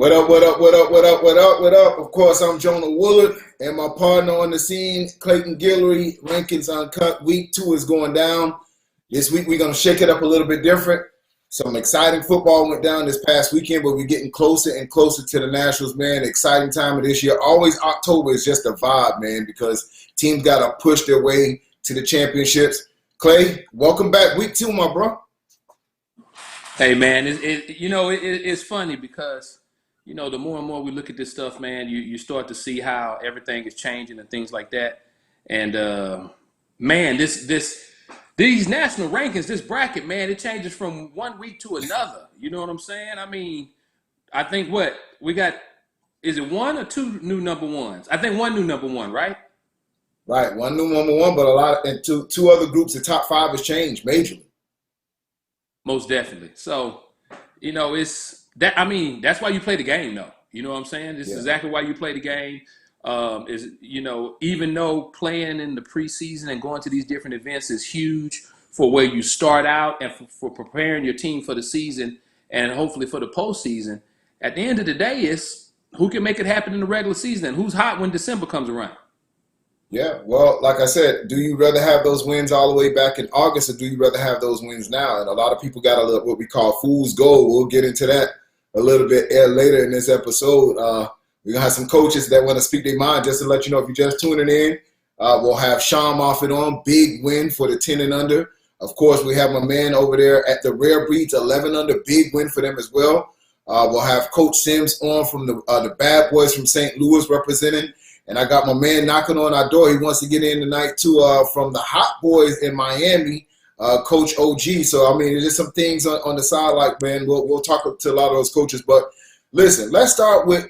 What up, what up, what up, what up, what up, what up? Of course, I'm Jonah Woolard, and my partner on the scene, Clayton Guillory. Rankings Uncut. Week 2 is going down. This week, we're going to shake it up a little bit different. Some exciting football went down this past weekend, but we're getting closer and closer to the Nationals, man. Exciting time of this year. Always October is just a vibe, man, because teams got to push their way to the championships. Clay, welcome back. Week 2, my bro. Hey, man, it's funny because, the more and more we look at this stuff, man, you start to see how everything is changing and things like that. And, man, these national rankings, this bracket, man, it changes from one week to another. You know what I'm saying? I mean, I think we got, is it 1 or 2 new number ones? I think 1 new number one, right? Right, 1 new number one, but two other groups, the top 5 has changed majorly. Most definitely. So, it's that. I mean, that's why you play the game, though. You know what I'm saying? This is exactly why you play the game. Even though playing in the preseason and going to these different events is huge for where you start out and for preparing your team for the season and hopefully for the postseason, at the end of the day, it's who can make it happen in the regular season and who's hot when December comes around. Yeah, well, like I said, do you rather have those wins all the way back in August, or do you rather have those wins now? And a lot of people got what we call fool's gold. We'll get into that a little bit later in this episode. We're going to have some coaches that want to speak their mind. Just to let you know, if you're just tuning in, we'll have Sean Moffat on. Big win for the 10 and under. Of course, we have my man over there at the Rare Breeds, 11 under. Big win for them as well. We'll have Coach Sims on from the Bad Boys from St. Louis representing. And I got my man knocking on our door. He wants to get in tonight, too, from the Hot Boys in Miami, Coach OG. So, I mean, there's just some things on the side, like, man, we'll talk to a lot of those coaches. But, listen, let's start with,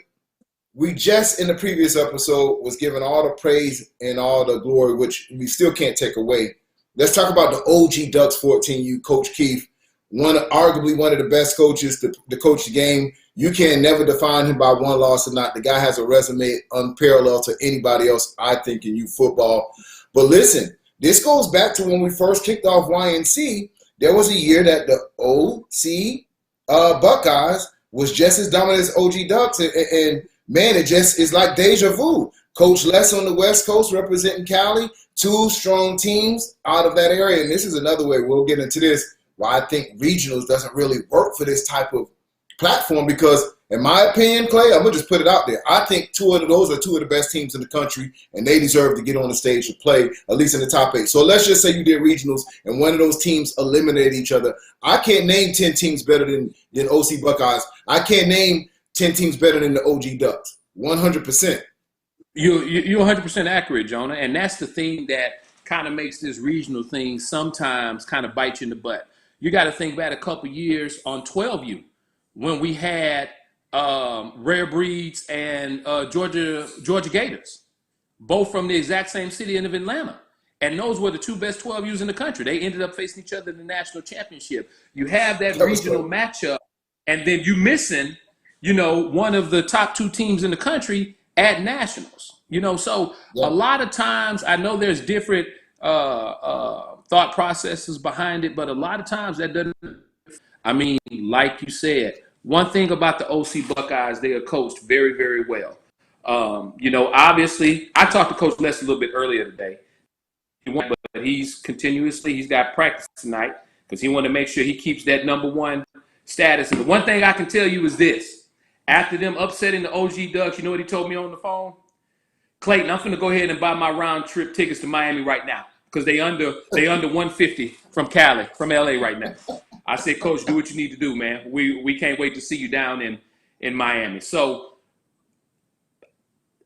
we just, in the previous episode, was given all the praise and all the glory, which we still can't take away. Let's talk about the OG Ducks 14U, Coach Keith, arguably one of the best coaches to coach the game. You can never define him by one loss or not. The guy has a resume unparalleled to anybody else, I think, in youth football. But listen, this goes back to when we first kicked off YNC. There was a year that the OC Buckeyes was just as dominant as OG Ducks. And man, it just is like deja vu. Coach Les on the West Coast representing Cali, 2 strong teams out of that area. And this is another way, we'll get into this, why I think regionals doesn't really work for this type of platform, because in my opinion, Clay, I'm going to just put it out there. I think 2 of those are 2 of the best teams in the country, and they deserve to get on the stage to play, at least in the top 8. So let's just say you did regionals, and one of those teams eliminated each other. I can't name 10 teams better than OC Buckeyes. I can't name 10 teams better than the OG Ducks. 100%. You're 100% accurate, Jonah, and that's the thing that kind of makes this regional thing sometimes kind of bite you in the butt. You got to think back a couple years on 12U. When we had Rare Breeds and Georgia Gators, both from the exact same city of Atlanta. And those were the 2 best 12Us in the country. They ended up facing each other in the national championship. You have that regional matchup, and then you missing, one of the top 2 teams in the country at nationals. So a lot of times, I know there's different thought processes behind it, but a lot of times that doesn't. I mean, like you said, one thing about the OC Buckeyes, they are coached very, very well. Obviously, I talked to Coach Les a little bit earlier today, but he's got practice tonight because he wanted to make sure he keeps that number 1 status. And the one thing I can tell you is this: after them upsetting the OG Ducks, you know what he told me on the phone? Clayton, I'm going to go ahead and buy my round trip tickets to Miami right now because they under 150 from Cali, from LA right now. I said, Coach, do what you need to do, man. We can't wait to see you down in Miami. So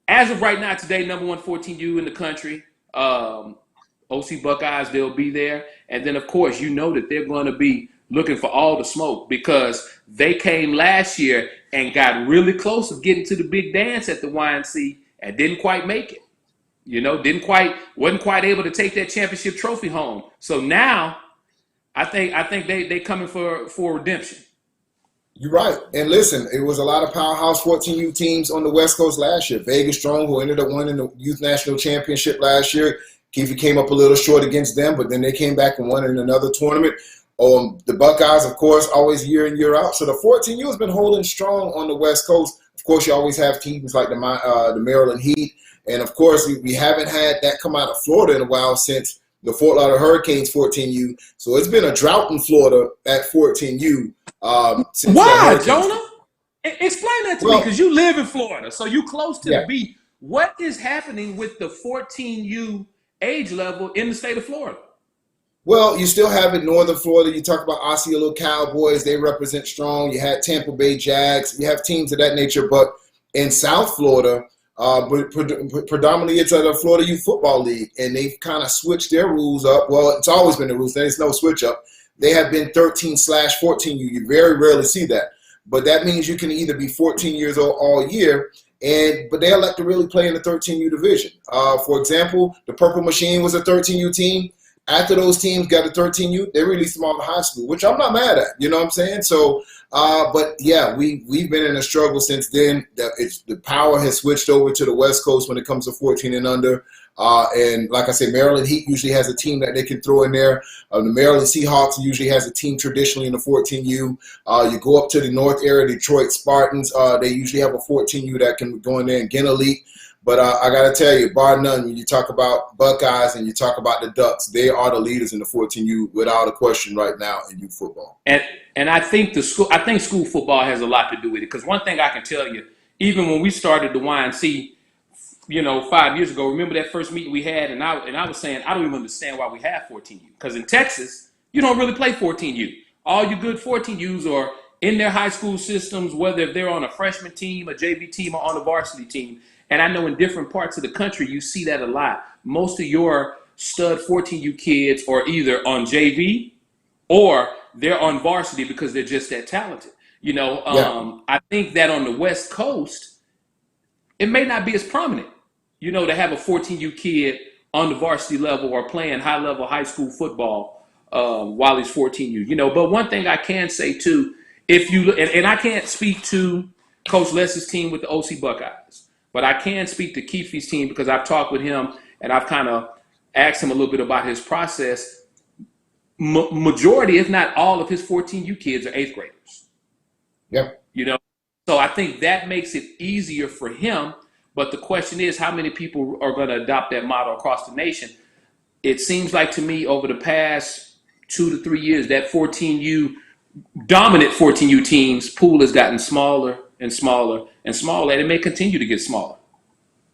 as of right now, today, number 1 14U in the country, OC Buckeyes, they'll be there. And then, of course, that they're going to be looking for all the smoke because they came last year and got really close of getting to the big dance at the YNC and didn't quite make it. Wasn't quite able to take that championship trophy home. So now I think they coming for redemption. You're right. And listen, it was a lot of powerhouse 14U teams on the West Coast last year. Vegas Strong, who ended up winning the Youth National Championship last year. Keefe came up a little short against them, but then they came back and won in another tournament. The Buckeyes, of course, always year in, year out. So the 14U has been holding strong on the West Coast. Of course, you always have teams like the Maryland Heat. And, of course, we haven't had that come out of Florida in a while since the Fort Lauderdale Hurricanes 14U. So it's been a drought in Florida at 14U since that Why, Hurricanes. Jonah? Explain that to me, because you live in Florida, so you close to Yeah. the beach. What is happening with the 14U age level in the state of Florida? Well, you still have in Northern Florida. You talk about Osceola Cowboys. They represent strong. You had Tampa Bay Jags. You have teams of that nature. But in South Florida, predominantly it's the Florida Youth Football League, and they've kind of switched their rules up. Well, it's always been the rules. There's no switch up. They have been 13/14U. You very rarely see that. But that means you can either be 14 years old all year, but they elect to really play in the 13U division. For example, the Purple Machine was a 13U team. After those teams got a 13U, they released them all to high school, which I'm not mad at. You know what I'm saying? So, but yeah, we've been in a struggle since then. The power has switched over to the West Coast when it comes to 14 and under. And like I said, Maryland Heat usually has a team that they can throw in there. The Maryland Seahawks usually has a team traditionally in the 14U. You go up to the north area, Detroit Spartans. They usually have a 14U that can go in there and get elite. But I got to tell you, bar none, when you talk about Buckeyes and you talk about the Ducks, they are the leaders in the 14U without a question right now in youth football. And I think school football has a lot to do with it. Because one thing I can tell you, even when we started the YNC, 5 years ago, remember that first meeting we had, and I was saying I don't even understand why we have 14U. Because in Texas, you don't really play 14U. All your good 14Us are in their high school systems, whether they're on a freshman team, a JV team, or on a varsity team. And I know in different parts of the country, you see that a lot. Most of your stud 14U kids are either on JV or they're on varsity because they're just that talented. I think that on the West Coast, it may not be as prominent, to have a 14U kid on the varsity level or playing high-level high school football while he's 14U. But one thing I can say, too, if you and I can't speak to Coach Les's team with the OC Buckeyes, but I can speak to Keefe's team because I've talked with him and I've kind of asked him a little bit about his process. Majority, if not all, of his 14U kids are eighth graders. Yep. So I think that makes it easier for him. But the question is, how many people are going to adopt that model across the nation? It seems like to me over the past 2 to 3 years, that dominant 14U teams pool has gotten smaller and smaller and smaller, and it may continue to get smaller.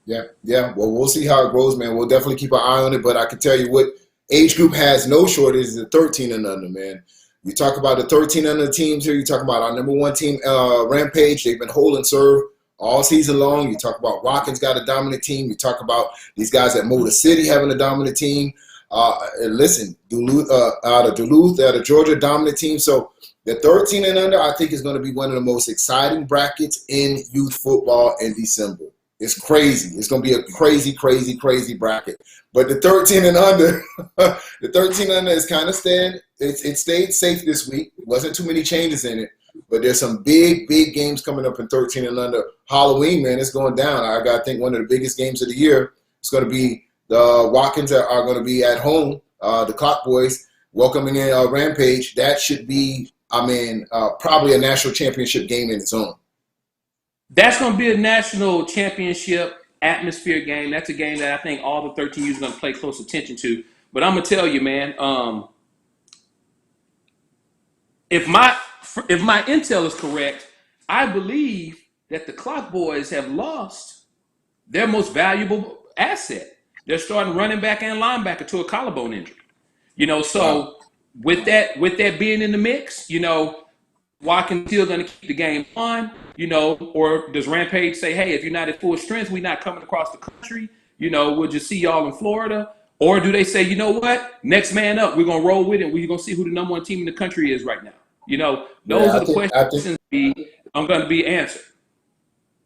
Yeah. Well, we'll see how it grows, man. We'll definitely keep an eye on it. But I can tell you what age group has no shortage is the 13 and under, man. You talk about the 13 under teams here. You talk about our number one team, Rampage. They've been holding serve all season long. You talk about Watkins got a dominant team. You talk about these guys at Motor City having a dominant team. And listen, Duluth, out of Georgia, dominant team. So the 13 and under, I think, is going to be one of the most exciting brackets in youth football in December. It's crazy. It's going to be a crazy, crazy, crazy bracket. But the 13 and under, the 13 and under is kind of staying. It stayed safe this week. It wasn't too many changes in it. But there's some big, big games coming up in 13 and under. Halloween, man, it's going down. I got to think one of the biggest games of the year. It's going to be the Watkins are going to be at home. The Clock Boys welcoming in Rampage. That should be, probably a national championship game in its own. That's going to be a national championship atmosphere game. That's a game that I think all the 13U's are going to pay close attention to. But I'm going to tell you, man, if my intel is correct, I believe that the Clock Boys have lost their most valuable asset. They're starting running back and linebacker to a collarbone injury. So with that being in the mix, Watkins still going to keep the game on, or does Rampage say, hey, if you're not at full strength, we're not coming across the country, we'll just see y'all in Florida? Or do they say, you know what, next man up, we're going to roll with it, we're going to see who the number one team in the country is right now? Those are the questions I'm going to be answered.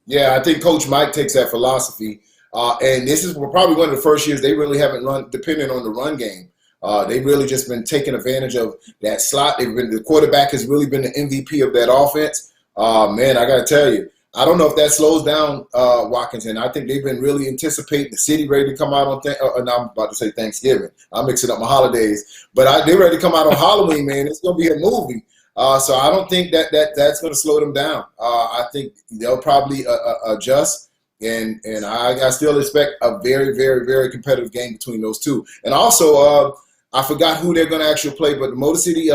Yeah, I think Coach Mike takes that philosophy. And this is probably one of the first years they really haven't run dependent on the run game. They've really just been taking advantage of that slot. The quarterback has really been the MVP of that offense. Man, I got to tell you, I don't know if that slows down Watkins. And I think they've been really anticipating the city ready to come out on I'm about to say Thanksgiving. I'm mixing up my holidays. But they're ready to come out on Halloween, man. It's going to be a movie. So I don't think that's going to slow them down. I think they'll probably adjust, and I still expect a very, very, very competitive game between those two. And also, I forgot who they're going to actually play, but Motor City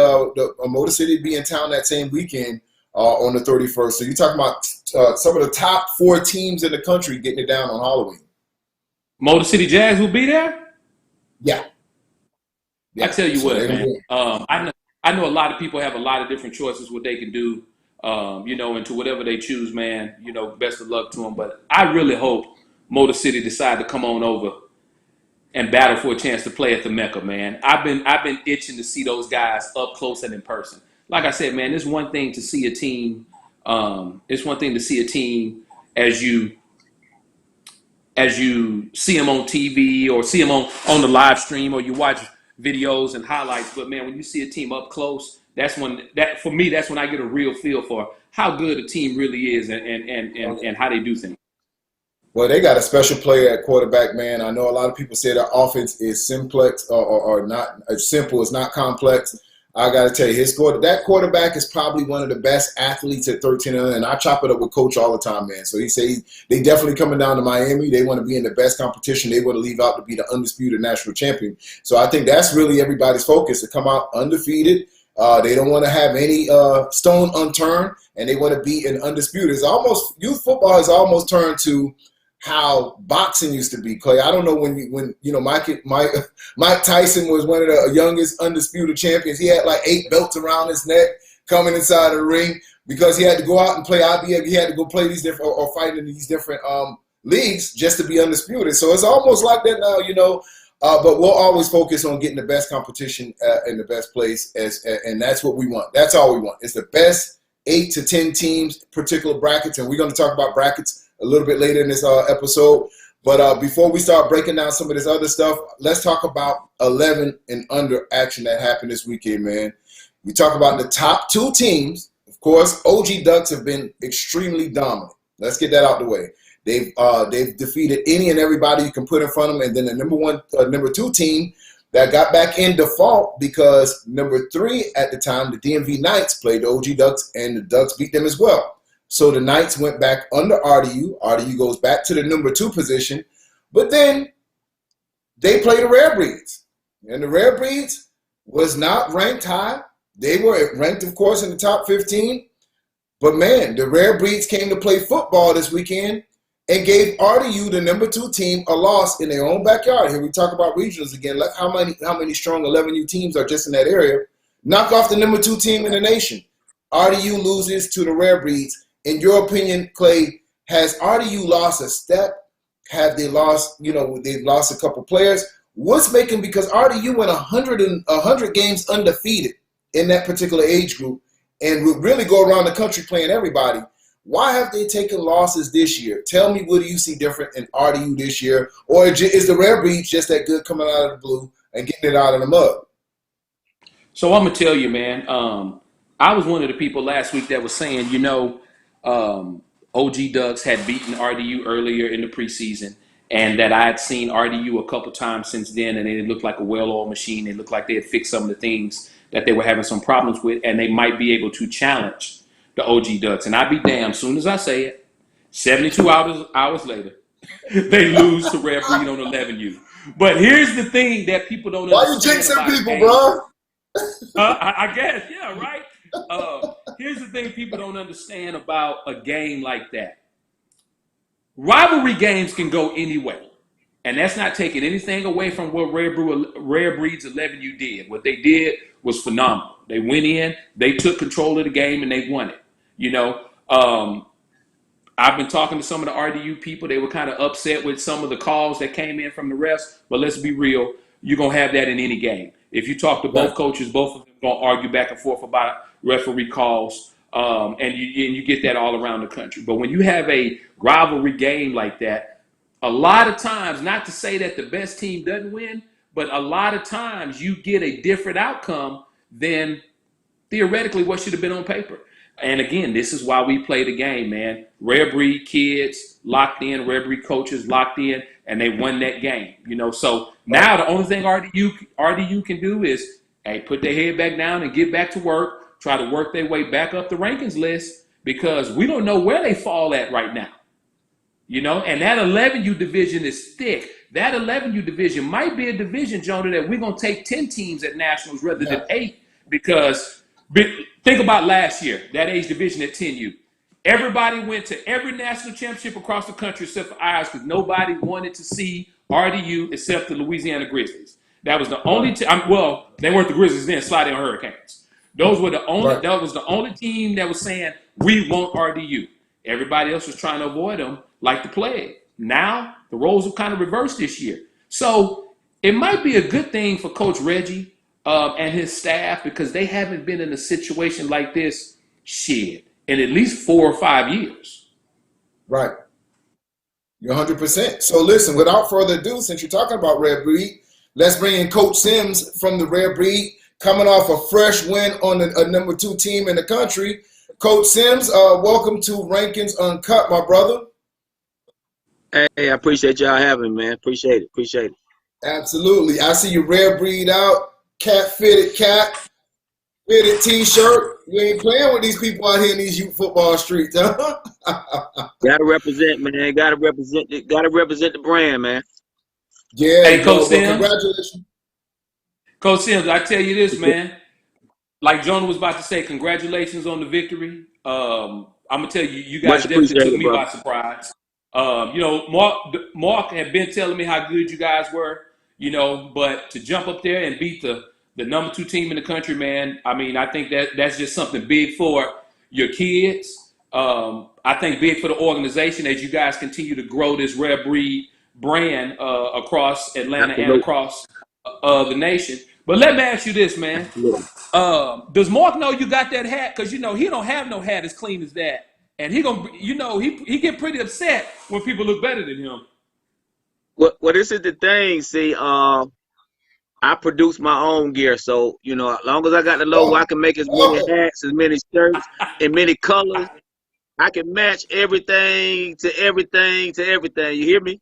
be in town that same weekend on the 31st. So you're talking about some of the top 4 teams in the country getting it down on Halloween. Motor City Jazz will be there. Yeah, I yeah. tell you So what, they're going to man. be. I know a lot of people have a lot of different choices what they can do, into whatever they choose, man. Best of luck to them. But I really hope Motor City decide to come on over and battle for a chance to play at the Mecca, man. I've been itching to see those guys up close and in person. Like I said, man, it's one thing to see a team. It's one thing to see a team as you see them on TV or see them on the live stream or you watch videos and highlights. But man, when you see a team up close, that's when I get a real feel for how good a team really is and how they do things. Well, they got a special player at quarterback, man. I know a lot of people say their offense is simplex or not simple, it's not complex. I got to tell you, that quarterback is probably one of the best athletes at 13, and I chop it up with Coach all the time, man. So he say they definitely coming down to Miami. They want to be in the best competition. They want to leave out to be the undisputed national champion. So I think that's really everybody's focus, to come out undefeated. They don't want to have any stone unturned, and they want to be an undisputed. Youth football has almost turned to how boxing used to be, Clay. I don't know when Mike Tyson was one of the youngest undisputed champions. He had like 8 belts around his neck coming inside the ring because he had to go out and play IBF. He had to go play these different or fight in these different leagues just to be undisputed. So it's almost like that now, but we'll always focus on getting the best competition in the best place, and that's what we want. That's all we want. It's the best 8 to 10 teams, particular brackets, and we're going to talk about brackets a little bit later in this episode. But before we start breaking down some of this other stuff, let's talk about 11 and under action that happened this weekend, man. We talk about the top 2 teams. Of course, OG Ducks have been extremely dominant. Let's get that out the way. They've defeated any and everybody you can put in front of them. And then the number 2 team that got back in default because number 3 at the time, the DMV Knights, played the OG Ducks, and the Ducks beat them as well. So the Knights went back under RDU. RDU goes back to the number 2 position. But then they play the Rare Breeds. And the Rare Breeds was not ranked high. They were ranked, of course, in the top 15. But, man, the Rare Breeds came to play football this weekend and gave RDU, the number 2 team, a loss in their own backyard. Here we talk about regionals again. Look how many strong 11U teams are just in that area. Knock off the number 2 team in the nation. RDU loses to the Rare Breeds. In your opinion, Clay, has RDU lost a step? Have they lost, they've lost a couple players? What's making, because RDU went 100 games undefeated in that particular age group and would really go around the country playing everybody. Why have they taken losses this year? Tell me, what do you see different in RDU this year? Or is the Rare Breeds just that good coming out of the blue and getting it out of the mud? So I'm going to tell you, man, I was one of the people last week that was saying, OG Ducks had beaten RDU earlier in the preseason, and that I had seen RDU a couple times since then, and it looked like a well-oiled machine. It looked like they had fixed some of the things that they were having some problems with, and they might be able to challenge the OG Ducks. And I'd be damned, soon as I say it, 72 hours later, they lose to Rare Breed on 11U. But here's the thing that people don't understand. Why you jinxing people, bro? I guess, yeah, right? Here's the thing people don't understand about a game like that. Rivalry games can go any way. And that's not taking anything away from what Rare Breeds 11U did. What they did was phenomenal. They went in, they took control of the game, and they won it. I've been talking to some of the RDU people. They were kind of upset with some of the calls that came in from the refs. But let's be real, you're going to have that in any game. If you talk to both coaches, both of them are going to argue back and forth about referee calls, and you get that all around the country. But when you have a rivalry game like that, a lot of times, not to say that the best team doesn't win, but a lot of times you get a different outcome than theoretically what should have been on paper. And again, this is why we play the game, man. Rare Breed kids locked in, Rare Breed coaches locked in, and they won that game. So now the only thing RDU can do is, hey, put their head back down and get back to work. try to work their way back up the rankings list because we don't know where they fall at right now. And that 11U division is thick. That 11U division might be a division, Jonah, that we're going to take 10 teams at nationals rather than 8 because think about last year, that age division at 10U. Everybody went to every national championship across the country except for ours because nobody wanted to see RDU except the Louisiana Grizzlies. That was the only team. Well, they weren't the Grizzlies then, Sliding Hurricanes. Those were the only. Right. That was the only team that was saying we want RDU. Everybody else was trying to avoid them like the plague. Now the roles have kind of reversed this year, so it might be a good thing for Coach Reggie and his staff because they haven't been in a situation like this in at least 4 or 5 years. Right. You're 100%. So listen, without further ado, since you're talking about Red Breed, let's bring in Coach Sims from the Red Breed, coming off a fresh win on a number 2 team in the country. Coach Sims, welcome to Rankings Uncut, my brother. Hey, I appreciate y'all having me, man. Appreciate it. Absolutely. I see your Red Breed out, fitted T-shirt. You ain't playing with these people out here in these youth football streets, huh? Gotta represent, man. Gotta represent the brand, man. Yeah. Hey, Coach Sims. Congratulations. Coach Sims, I tell you this, man. Like Jonah was about to say, congratulations on the victory. I'm gonna tell you, you guys definitely took me by surprise. Mark had been telling me how good you guys were, but to jump up there and beat the number 2 team in the country, man, I mean, I think that's just something big for your kids. I think big for the organization as you guys continue to grow this Red Breed brand across Atlanta and across the nation. But let me ask you this, man. Does Mark know you got that hat? Because, he don't have no hat as clean as that. And he get pretty upset when people look better than him. Well, this is the thing. See, I produce my own gear. So, as long as I got the logo, I can make as many hats, as many shirts, and many colors. I can match everything to everything to everything. You hear me?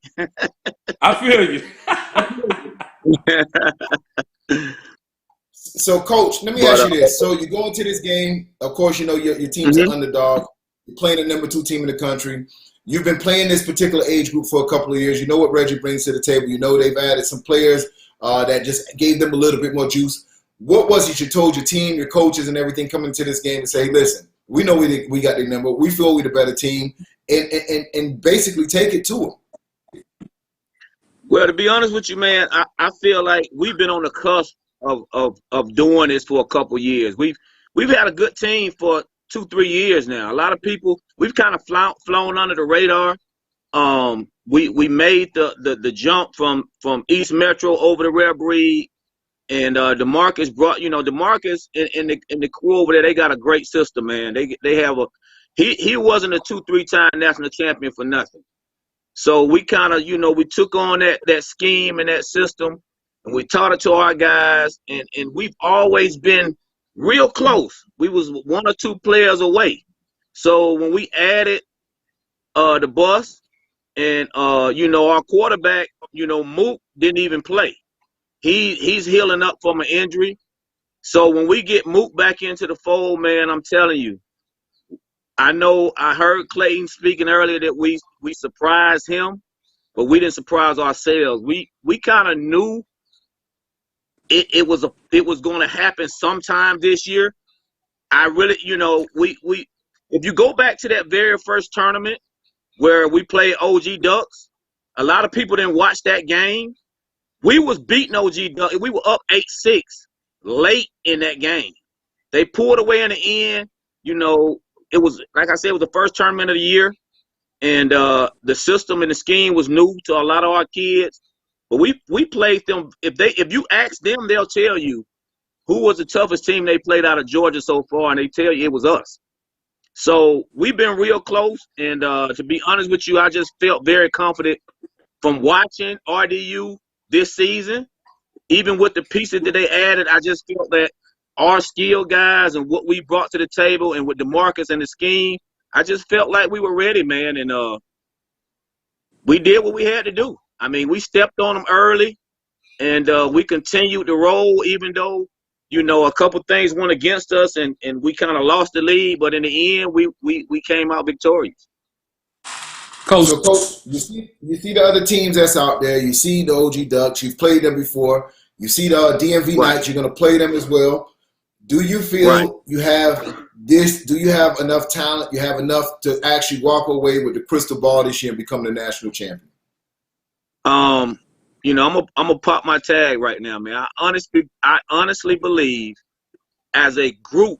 I feel you. So, Coach, let me ask you this. So, you go into this game. Of course, your team's an underdog. You're playing the number 2 team in the country. You've been playing this particular age group for a couple of years. You know what Reggie brings to the table. You know they've added some players that just gave them a little bit more juice. What was it you told your team, your coaches, and everything coming into this game and say, hey, listen, we know we got the number. We feel we're the better team, and basically take it to them. Well, to be honest with you, man, I feel like we've been on the cusp of doing this for a couple years. We've had a good team for 2-3 years now. A lot of people, we've kind of flown under the radar. We made the jump from East Metro over to Red Breed, and DeMarcus brought, DeMarcus and the crew over there. They got a great system, man. They have he wasn't a 2-3 time national champion for nothing. So we kind of, we took on that scheme and that system, and we taught it to our guys, and we've always been real close. We was 1 or 2 players away. So when we added the bus and our quarterback, Mook didn't even play. He's healing up from an injury. So when we get Mook back into the fold, man, I'm telling you, I heard Clayton speaking earlier that we surprised him, but we didn't surprise ourselves. We kind of knew it was going to happen sometime this year. I really, we if you go back to that very first tournament where we played OG Ducks, a lot of people didn't watch that game. We was beating OG Ducks. We were up 8-6 late in that game. They pulled away in the end. It was, like I said, it was the first tournament of the year, and the system and the scheme was new to a lot of our kids. But we played them. If you ask them, they'll tell you who was the toughest team they played out of Georgia so far, and they tell you it was us. So we've been real close, and to be honest with you, I just felt very confident from watching RDU this season. Even with the pieces that they added, I just felt that our skill guys and what we brought to the table, and with DeMarcus and the scheme, I just felt like we were ready, man, and we did what we had to do. I mean, we stepped on them early, and we continued to roll, even though, a couple things went against us, and we kind of lost the lead. But in the end, we came out victorious. Coach. So, Coach, you see the other teams that's out there. You see the OG Ducks. You've played them before. You see the DMV Right. Knights. You're going to play them as well. Do you feel Right. you have this? Do you have enough talent? You have enough to actually walk away with the crystal ball this year and become the national champion? I'm gonna pop my tag right now, man. I honestly believe, as a group,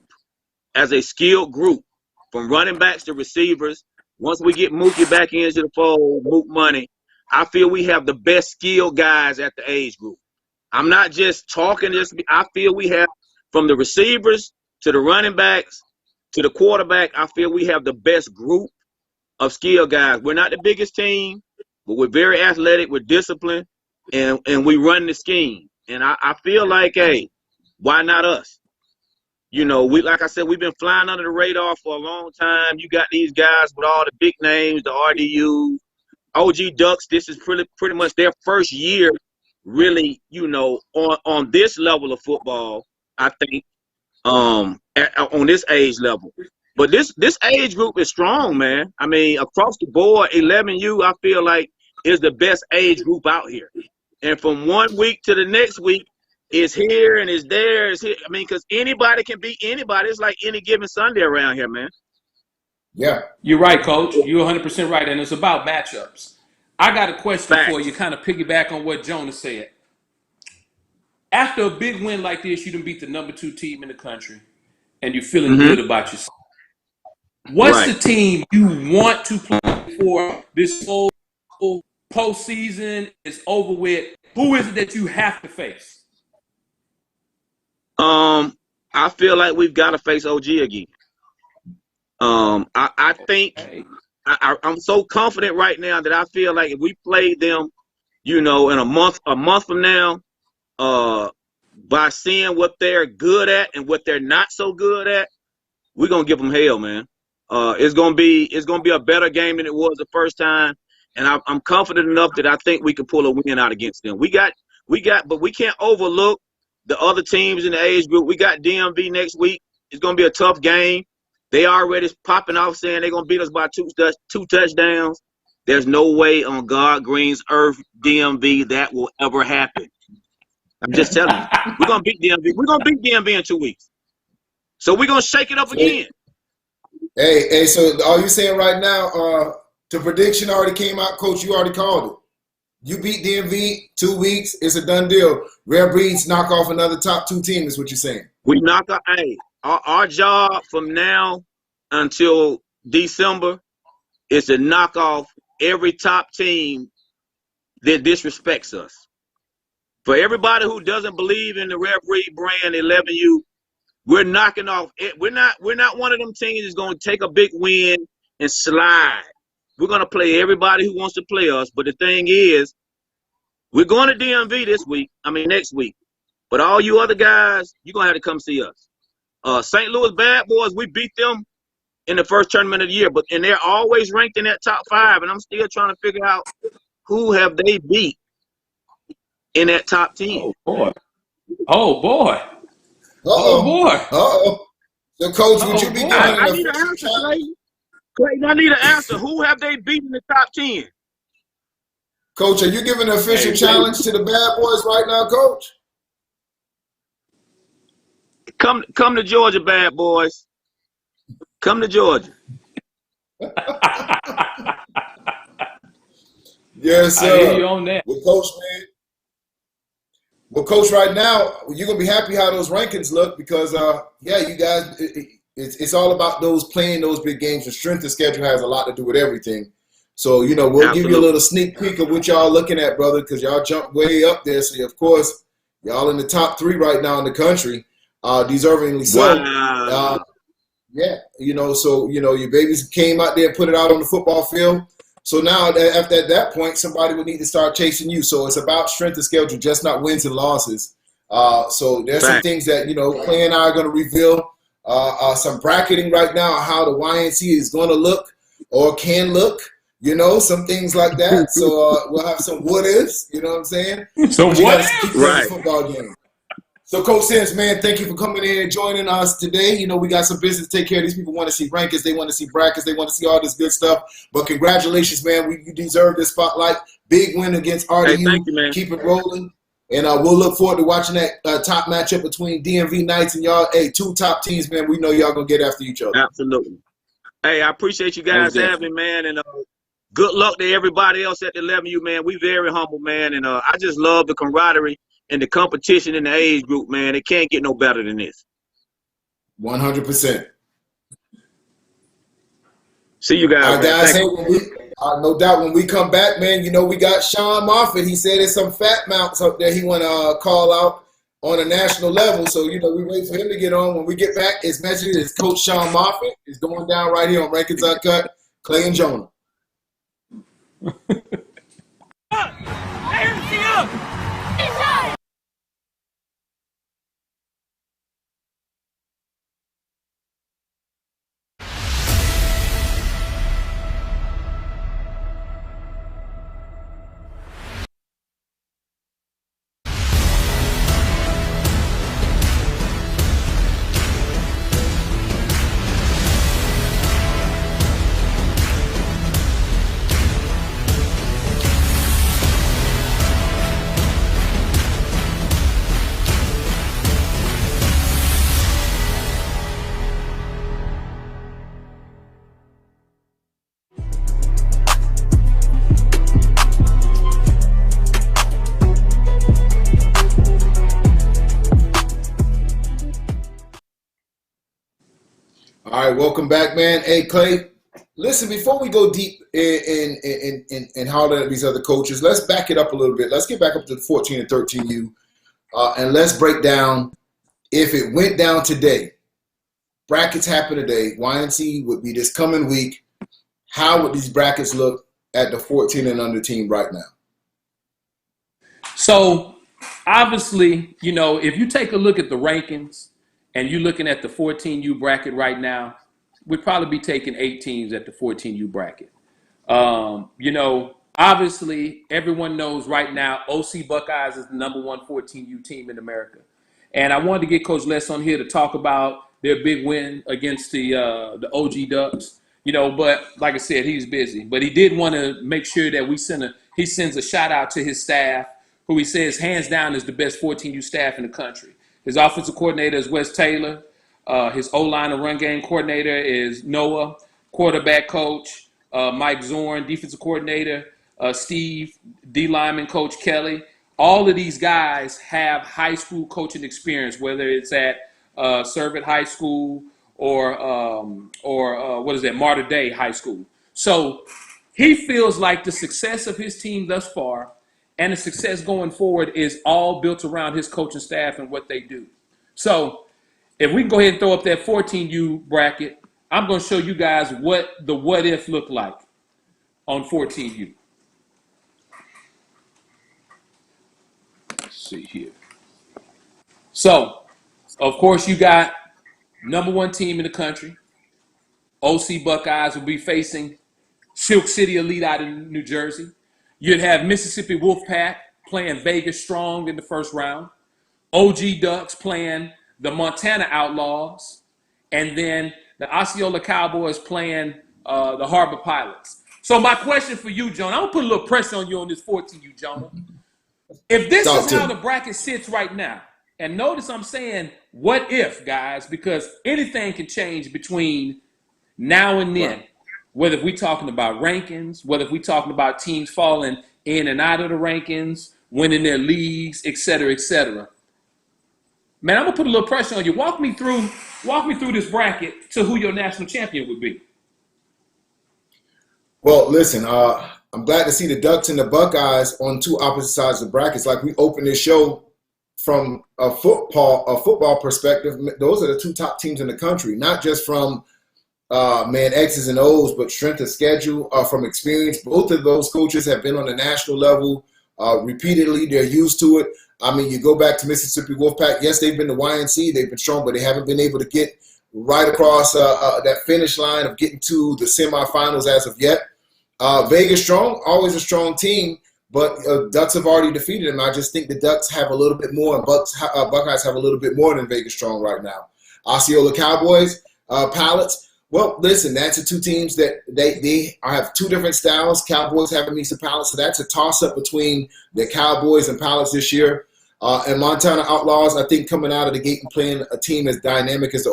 as a skilled group, from running backs to receivers, once we get Mookie back into the fold, Mook Money, I feel we have the best skilled guys at the age group. I'm not just talking. I feel we have, from the receivers to the running backs to the quarterback, I feel we have the best group of skilled guys. We're not the biggest team, but we're very athletic, we're disciplined, and we run the scheme. And I feel like, hey, why not us? Like I said, we've been flying under the radar for a long time. You got these guys with all the big names, the RDU, OG Ducks. This is pretty much their first year, really, on this level of football, I think, on this age level. But this age group is strong, man. I mean, across the board, 11U, I feel like, is the best age group out here. And from one week to the next week, it's here and it's there. It's here. I mean, because anybody can beat anybody. It's like any given Sunday around here, man. Yeah. You're right, Coach. You're 100% right. And it's about matchups. I got a question Facts. for you, kind of piggyback on what Jonah said. After a big win like this, you done beat the number 2 team in the country, and you're feeling good about yourself. What's the team you want to play for this whole postseason is over with? Who is it that you have to face? I feel like we've got to face OG again. I think I'm so confident right now that I feel like if we played them, in a month from now, by seeing what they're good at and what they're not so good at, we're gonna give them hell, man. It's gonna be a better game than it was the first time, and I'm confident enough that I think we can pull a win out against them. But we can't overlook the other teams in the age group. We got DMV next week. It's gonna be a tough game. They already popping off saying they're gonna beat us by two touchdowns. There's no way on God Green's earth, DMV, that will ever happen. I'm just telling you, we're gonna beat DMV. We're gonna beat DMV in 2 weeks. So we're gonna shake it up again. Hey, so are you saying right now, the prediction already came out, Coach? You already called it. You beat DMV 2 weeks, it's a done deal. Rare Breeds knock off another top 2 team, is what you're saying. We knock out. Hey, our job from now until December is to knock off every top team that disrespects us. For everybody who doesn't believe in the Rare Breed brand, 11U, we're knocking off it. We're not one of them teams that's going to take a big win and slide. We're going to play everybody who wants to play us. But the thing is, we're going to DMV next week. But all you other guys, you're going to have to come see us. St. Louis Bad Boys, we beat them in the first tournament of the year. And they're always ranked in that top 5. And I'm still trying to figure out who have they beat in that top 10. Oh, boy. So, Coach, would you be doing I need an answer, Clayton. I need an answer. Who have they beat in the top 10? Coach, are you giving an official challenge to the Bad Boys right now, Coach? Come to Georgia, Bad Boys. Come to Georgia. Yes, sir. I hear you on that. Well, Coach, man. Well, Coach, right now, you're going to be happy how those rankings look because, you guys, it's all about playing those big games. The strength of schedule has a lot to do with everything. So, we'll Absolutely. give you a little sneak peek of what y'all looking at, brother, because y'all jumped way up there. So, of course, y'all in the top 3 right now in the country, deservingly so. Wow. Your babies came out there and put it out on the football field. So now, after at that point, somebody would need to start chasing you. So it's about strength of schedule, just not wins and losses. So there's some things that, Clay and I are going to reveal. Some bracketing right now, how the YNC is going to look or can look, some things like that. So we'll have some what ifs, you know what I'm saying? So what ifs? Right. Football game. So, Coach Sims, man, thank you for coming in and joining us today. You know, we got some business to take care of. These people want to see rankings. They want to see brackets. They want to see all this good stuff. But congratulations, man. You deserve this spotlight. Big win against RDU. Hey, thank you, man. Keep it rolling. And we'll look forward to watching that top matchup between DMV Knights and y'all. Hey, two top teams, man. We know y'all going to get after each other. Absolutely. Hey, I appreciate you guys having me, man. And good luck to everybody else at the 11U, man. We very humble, man. And I just love the camaraderie and the competition in the age group, man. It can't get no better than this. 100%. See you guys. All right, guys. Hey, no doubt when we come back, man, you know, we got Sean Moffat. He said there's some fat mounts up there he want to call out on a national level. So, you know, we wait for him to get on. When we get back, his message is Coach Sean Moffat is going down right here on Rankings Uncut, Clay and Jonah. All right, welcome back, man. Hey, Clay, listen, before we go deep in holler at these other coaches, let's back it up a little bit. Let's get back up to the 14 and 13U, and let's break down, if it went down today, brackets happen today, YNC would be this coming week, how would these brackets look at the 14 and under team right now? So, obviously, you know, if you take a look at the rankings, and you're looking at the 14U bracket right now, we'd probably be taking 8 teams at the 14U bracket. You know, obviously, everyone knows right now OC Buckeyes is the #1 14U team in America. And I wanted to get Coach Les on here to talk about their big win against the OG Ducks. You know, but like I said, he's busy. But he did want to make sure that he sends a shout out to his staff, who he says hands down is the best 14U staff in the country. His offensive coordinator is Wes Taylor. His O-line and run game coordinator is Noah. Quarterback coach, Mike Zorn. Defensive coordinator, Steve. D-lineman coach, Kelly. All of these guys have high school coaching experience, whether it's at Servant High School or Mater Dei High School. So he feels like the success of his team thus far and the success going forward is all built around his coaching staff and what they do. So if we can go ahead and throw up that 14U bracket, I'm going to show you guys what the what if looked like on 14U. Let's see here. So, of course, you got #1 team in the country. OC Buckeyes will be facing Silk City Elite out in New Jersey. You'd have Mississippi Wolfpack playing Vegas Strong in the first round. OG Ducks playing the Montana Outlaws. And then the Osceola Cowboys playing the Harbor Pilots. So my question for you, Jonah, I'm going to put a little pressure on you on this 14U, Jonah. If this is how the bracket sits right now, and notice I'm saying what if, guys, because anything can change between now and then. Right. Whether if we're talking about rankings, whether if we're talking about teams falling in and out of the rankings, winning their leagues, et cetera, et cetera. Man, I'm gonna put a little pressure on you. Walk me through this bracket to who your national champion would be. Well, listen, I'm glad to see the Ducks and the Buckeyes on two opposite sides of the brackets. Like we opened this show from a football perspective. Those are the two top teams in the country, not just from X's and O's, but strength of schedule, from experience. Both of those coaches have been on the national level repeatedly. They're used to it. I mean, you go back to Mississippi Wolfpack. Yes, they've been to YNC. They've been strong, but they haven't been able to get right across that finish line of getting to the semifinals as of yet. Vegas Strong, always a strong team, but Ducks have already defeated them. I just think the Ducks have a little bit more, and Buckeyes have a little bit more than Vegas Strong right now. Osceola Cowboys, Pallets. Well, listen, that's the two teams that they have two different styles. Cowboys have Mesa Pallets, so that's a toss-up between the Cowboys and Pallets this year. And Montana Outlaws, I think coming out of the gate and playing a team as dynamic as the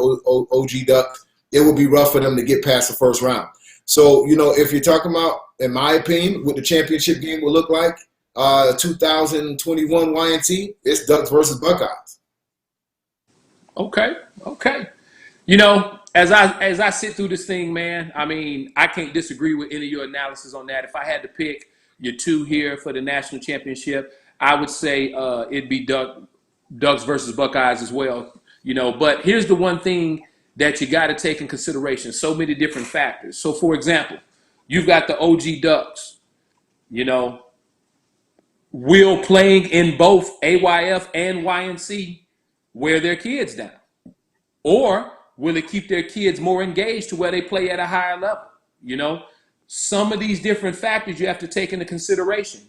OG Ducks, it will be rough for them to get past the first round. So, if you're talking about, in my opinion, what the championship game will look like, 2021 YNT, it's Ducks versus Buckeyes. Okay. As I sit through this thing, man, I mean, I can't disagree with any of your analysis on that. If I had to pick your two here for the national championship, I would say it'd be Ducks versus Buckeyes as well. But here's the one thing that you got to take in consideration. So many different factors. So, for example, you've got the OG Ducks, will playing in both AYF and YNC wear their kids down? Or will it keep their kids more engaged to where they play at a higher level? Some of these different factors you have to take into consideration.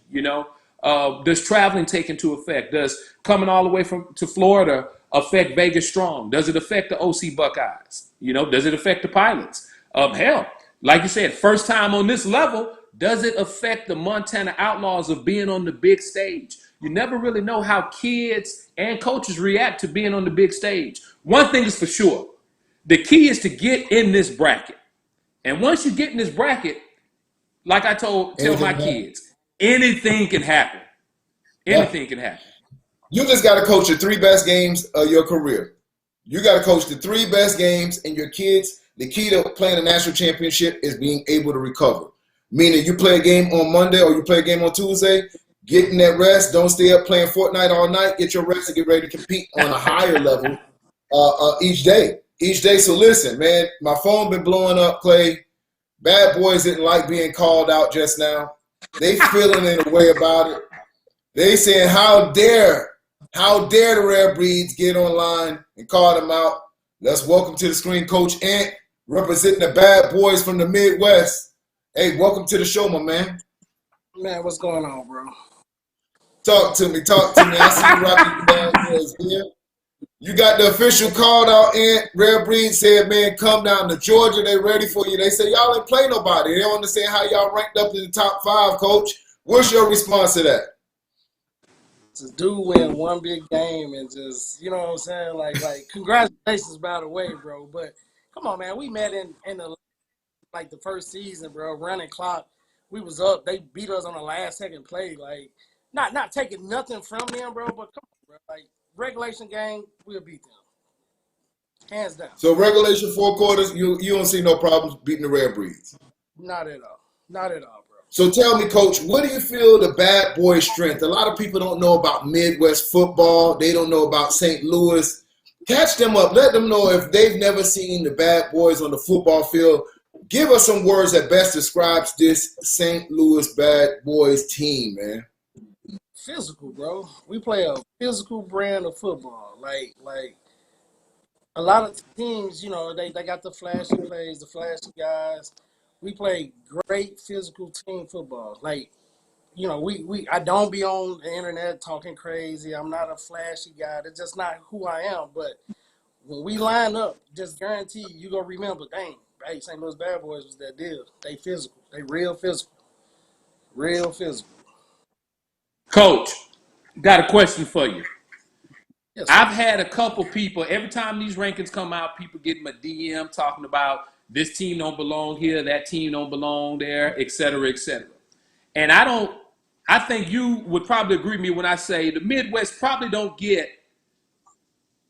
Does traveling take into effect? Does coming all the way to Florida affect Vegas Strong? Does it affect the OC Buckeyes? Does it affect the Pilots? Hell, like you said, first time on this level, does it affect the Montana Outlaws of being on the big stage? You never really know how kids and coaches react to being on the big stage. One thing is for sure. The key is to get in this bracket. And once you get in this bracket, like I tell my kids, anything can happen. Anything can happen. You just got to coach the three best games of your career. You got to coach the three best games, and your kids, the key to playing a national championship is being able to recover. Meaning you play a game on Monday or you play a game on Tuesday, getting that rest, don't stay up playing Fortnite all night, get your rest and get ready to compete on a higher level each day. So listen, man, my phone been blowing up, Clay. Bad Boys didn't like being called out just now. They feeling in a way about it. They saying, how dare the Rare Breeds get online and call them out. Let's welcome to the screen Coach Ant, representing the Bad Boys from the Midwest. Hey, welcome to the show, my man. Man, what's going on, bro? Talk to me. I see you rocking the Bad Boys here. You got the official call out, Ant. Rare Breed said, man, come down to Georgia. They ready for you. They say, y'all ain't play nobody. They don't understand how y'all ranked up in the top 5, Coach. What's your response to that? To do win one big game and just, you know what I'm saying? Like congratulations, by the way, bro. But come on, man. We met in the first season, bro. Running clock. We was up. They beat us on the last second play. Like, not taking nothing from them, bro. But come on, bro. Like, regulation game, we'll beat them. Hands down. So regulation 4 quarters, you don't see no problems beating the Rare Breeds? Not at all. Not at all, bro. So tell me, Coach, what do you feel the Bad Boys' strength? A lot of people don't know about Midwest football. They don't know about St. Louis. Catch them up. Let them know if they've never seen the Bad Boys on the football field. Give us some words that best describes this St. Louis Bad Boys team, man. Physical, bro. We play a physical brand of football. Like a lot of teams, they got the flashy plays, the flashy guys. We play great physical team football. Like, I don't be on the internet talking crazy. I'm not a flashy guy. That's just not who I am. But when we line up, just guarantee you gonna remember, dang, hey, St. Louis Bad Boys was that deal. They physical. They real physical. Real physical. Coach, got a question for you. Yes, I've had a couple people, every time these rankings come out, people get my DM talking about this team don't belong here, that team don't belong there, et cetera, et cetera. And I think you would probably agree with me when I say the Midwest probably don't get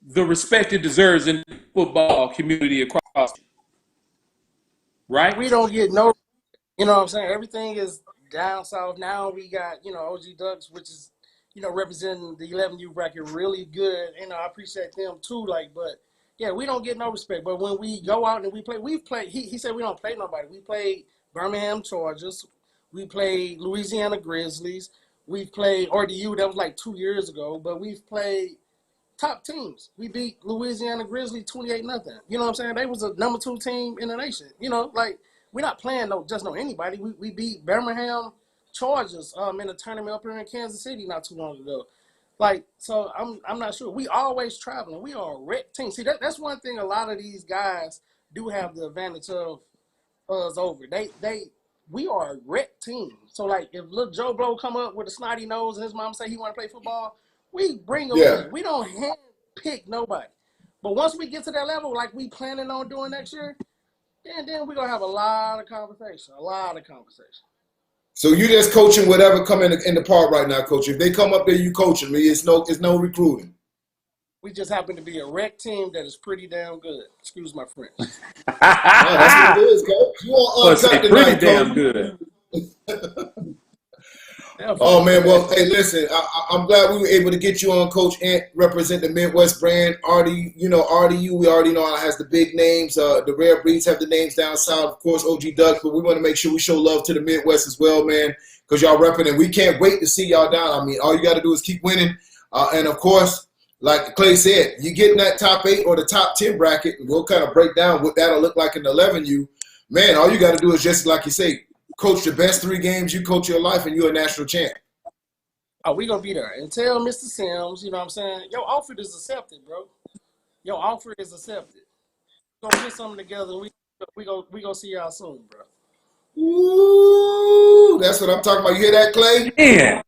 the respect it deserves in the football community across, right? We don't get no, you know what I'm saying? Everything is down south. Now we got, OG Ducks, which is, representing the 11U bracket really good. I appreciate them too. But yeah, we don't get no respect. But when we go out and we've played, he said we don't play nobody. We played Birmingham Chargers. We played Louisiana Grizzlies. We've played RDU, that was like 2 years ago. But we've played top teams. We beat Louisiana Grizzlies 28-0. You know what I'm saying? They was a number 2 team in the nation. We're not playing just anybody. We beat Birmingham Chargers in a tournament up here in Kansas City not too long ago. Like, so I'm not sure. We always traveling. We are a rec team. See, that's one thing a lot of these guys do have the advantage of us over. We are a rec team. So like if little Joe Blow come up with a snotty nose and his mom say he want to play football, we bring him Yeah. in. We don't hand pick nobody. But once we get to that level, like we planning on doing next year, then we're gonna have a lot of conversation. A lot of conversation. So you just coaching whatever come in the park right now, coach. If they come up there, you coaching me. It's no recruiting. We just happen to be a rec team that is pretty damn good. Excuse my French. That's what it is, coach. You on Uncut pretty tonight, damn coach. good. Oh man, well, hey, listen, I'm glad we were able to get you on, Coach Ant, represent the Midwest brand. RDU, we already know how it has the big names. The Rare Breeds have the names down south, of course, OG Ducks, but we want to make sure we show love to the Midwest as well, man, because y'all repping, and we can't wait to see y'all down. I mean, all you got to do is keep winning, and of course, like Clay said, you get in that top 8 or the top 10 bracket, and we'll kind of break down what that'll look like in 11U. Man, all you got to do is just, like you say, coach the best 3 games you coach your life, and you're a national champ. Oh, we gonna be there. And tell Mr. Sims, you know what I'm saying? Your offer is accepted, bro. Your offer is accepted. We're gonna put something together, and we gonna see y'all soon, bro. Ooh, that's what I'm talking about. You hear that, Clay? Yeah.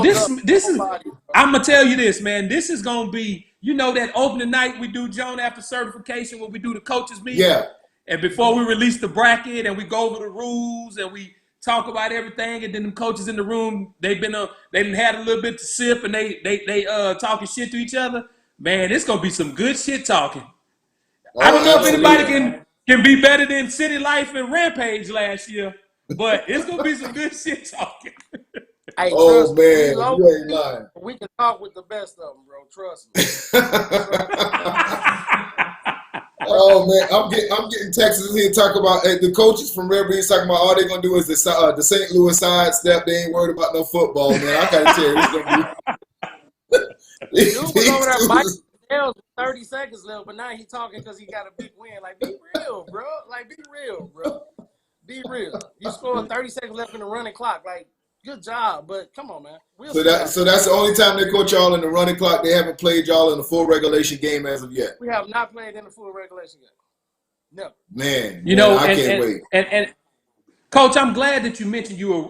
This is. Nobody, I'm gonna tell you this, man. This is gonna be, that opening night we do, Joan, after certification, when we do the coaches meeting. Yeah. And before we release the bracket and we go over the rules and we talk about everything, and then the coaches in the room, they done had a little bit to sip, and they talking shit to each other. Man, it's gonna be some good shit talking. I don't know if anybody can be better than City Life and Rampage last year, but it's gonna be some good shit talking. Hey, oh man, you ain't lying. We can talk with the best of them, bro. Trust me. Oh man, I'm getting texts here talking about the coaches from Red Breeds talking about all they're gonna do is the St. Louis sidestep. They ain't worried about no football, man. I gotta tell you, it's gonna be. Dude was over there biting nails with 30 seconds left, but now he talking because he got a big win. Like, be real, bro. Like, be real, bro. Be real. You scored 30 seconds left in the running clock. Like, good job, but come on, man. So that's the only time they coach y'all in the running clock. They haven't played y'all in the full regulation game as of yet. We have not played in the full regulation game. No. Man, I can't wait. And Coach, I'm glad that you mentioned you were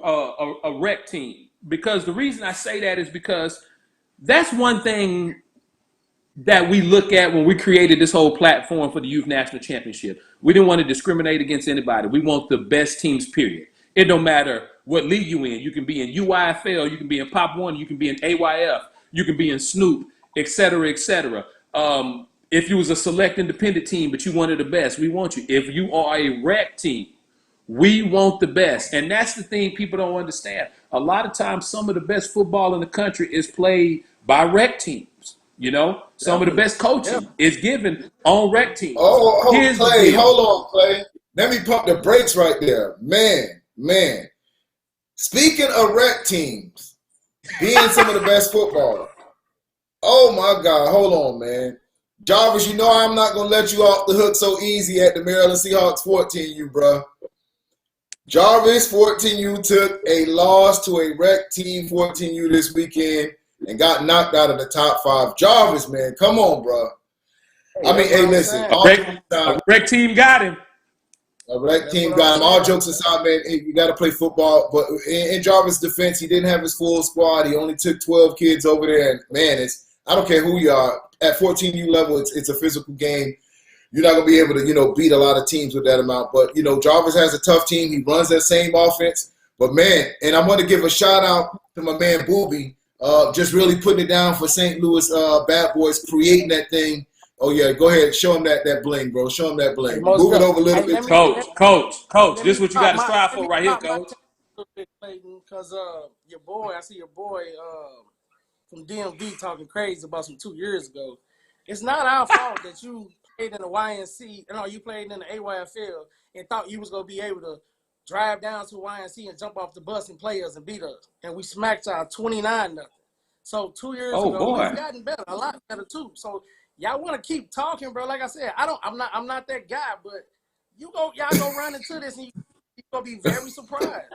a rec team, because the reason I say that is because that's one thing that we look at when we created this whole platform for the Youth National Championship. We didn't want to discriminate against anybody. We want the best teams, period. It don't matter what league you in. You can be in UIFL, you can be in Pop One, you can be in AYF, you can be in Snoop, et cetera, et cetera. If you was a select independent team, but you wanted the best, we want you. If you are a rec team, we want the best. And that's the thing people don't understand. A lot of times, some of the best football in the country is played by rec teams. Some of the best coaching is given on rec teams. Clay, hold on, Clay. Let me pump the brakes right there. Man. Speaking of rec teams, being some of the best football. Oh, my God. Hold on, man. Jarvis, I'm not going to let you off the hook so easy at the Maryland Seahawks 14U, bro. Jarvis 14U took a loss to a rec team 14U this weekend and got knocked out of the top 5. Jarvis, man, come on, bro. Listen. A rec team got him. A rec team got him. All jokes aside, man, you got to play football. But in Jarvis' defense, he didn't have his full squad. He only took 12 kids over there. And, man, I don't care who you are. At 14U level, it's a physical game. You're not going to be able to, beat a lot of teams with that amount. But, Jarvis has a tough team. He runs that same offense. But, man, and I want to give a shout-out to my man Booby, just really putting it down for St. Louis Bad Boys, creating that thing. Oh, yeah, go ahead. Show him that bling, bro. Show him that bling. Move it over a little bit. Coach, this is what you got to strive for right here, Coach. Because your boy, I see your boy from DMV talking crazy about some 2 years ago. It's not our fault that you played in the YNC, you played in the AYFL and thought you was going to be able to drive down to YNC and jump off the bus and play us and beat us. And we smacked y'all 29-0. So 2 years ago, we've gotten better, a lot better too. So y'all want to keep talking, bro. Like I said, I'm not that guy, but y'all go run into this and you're gonna be very surprised.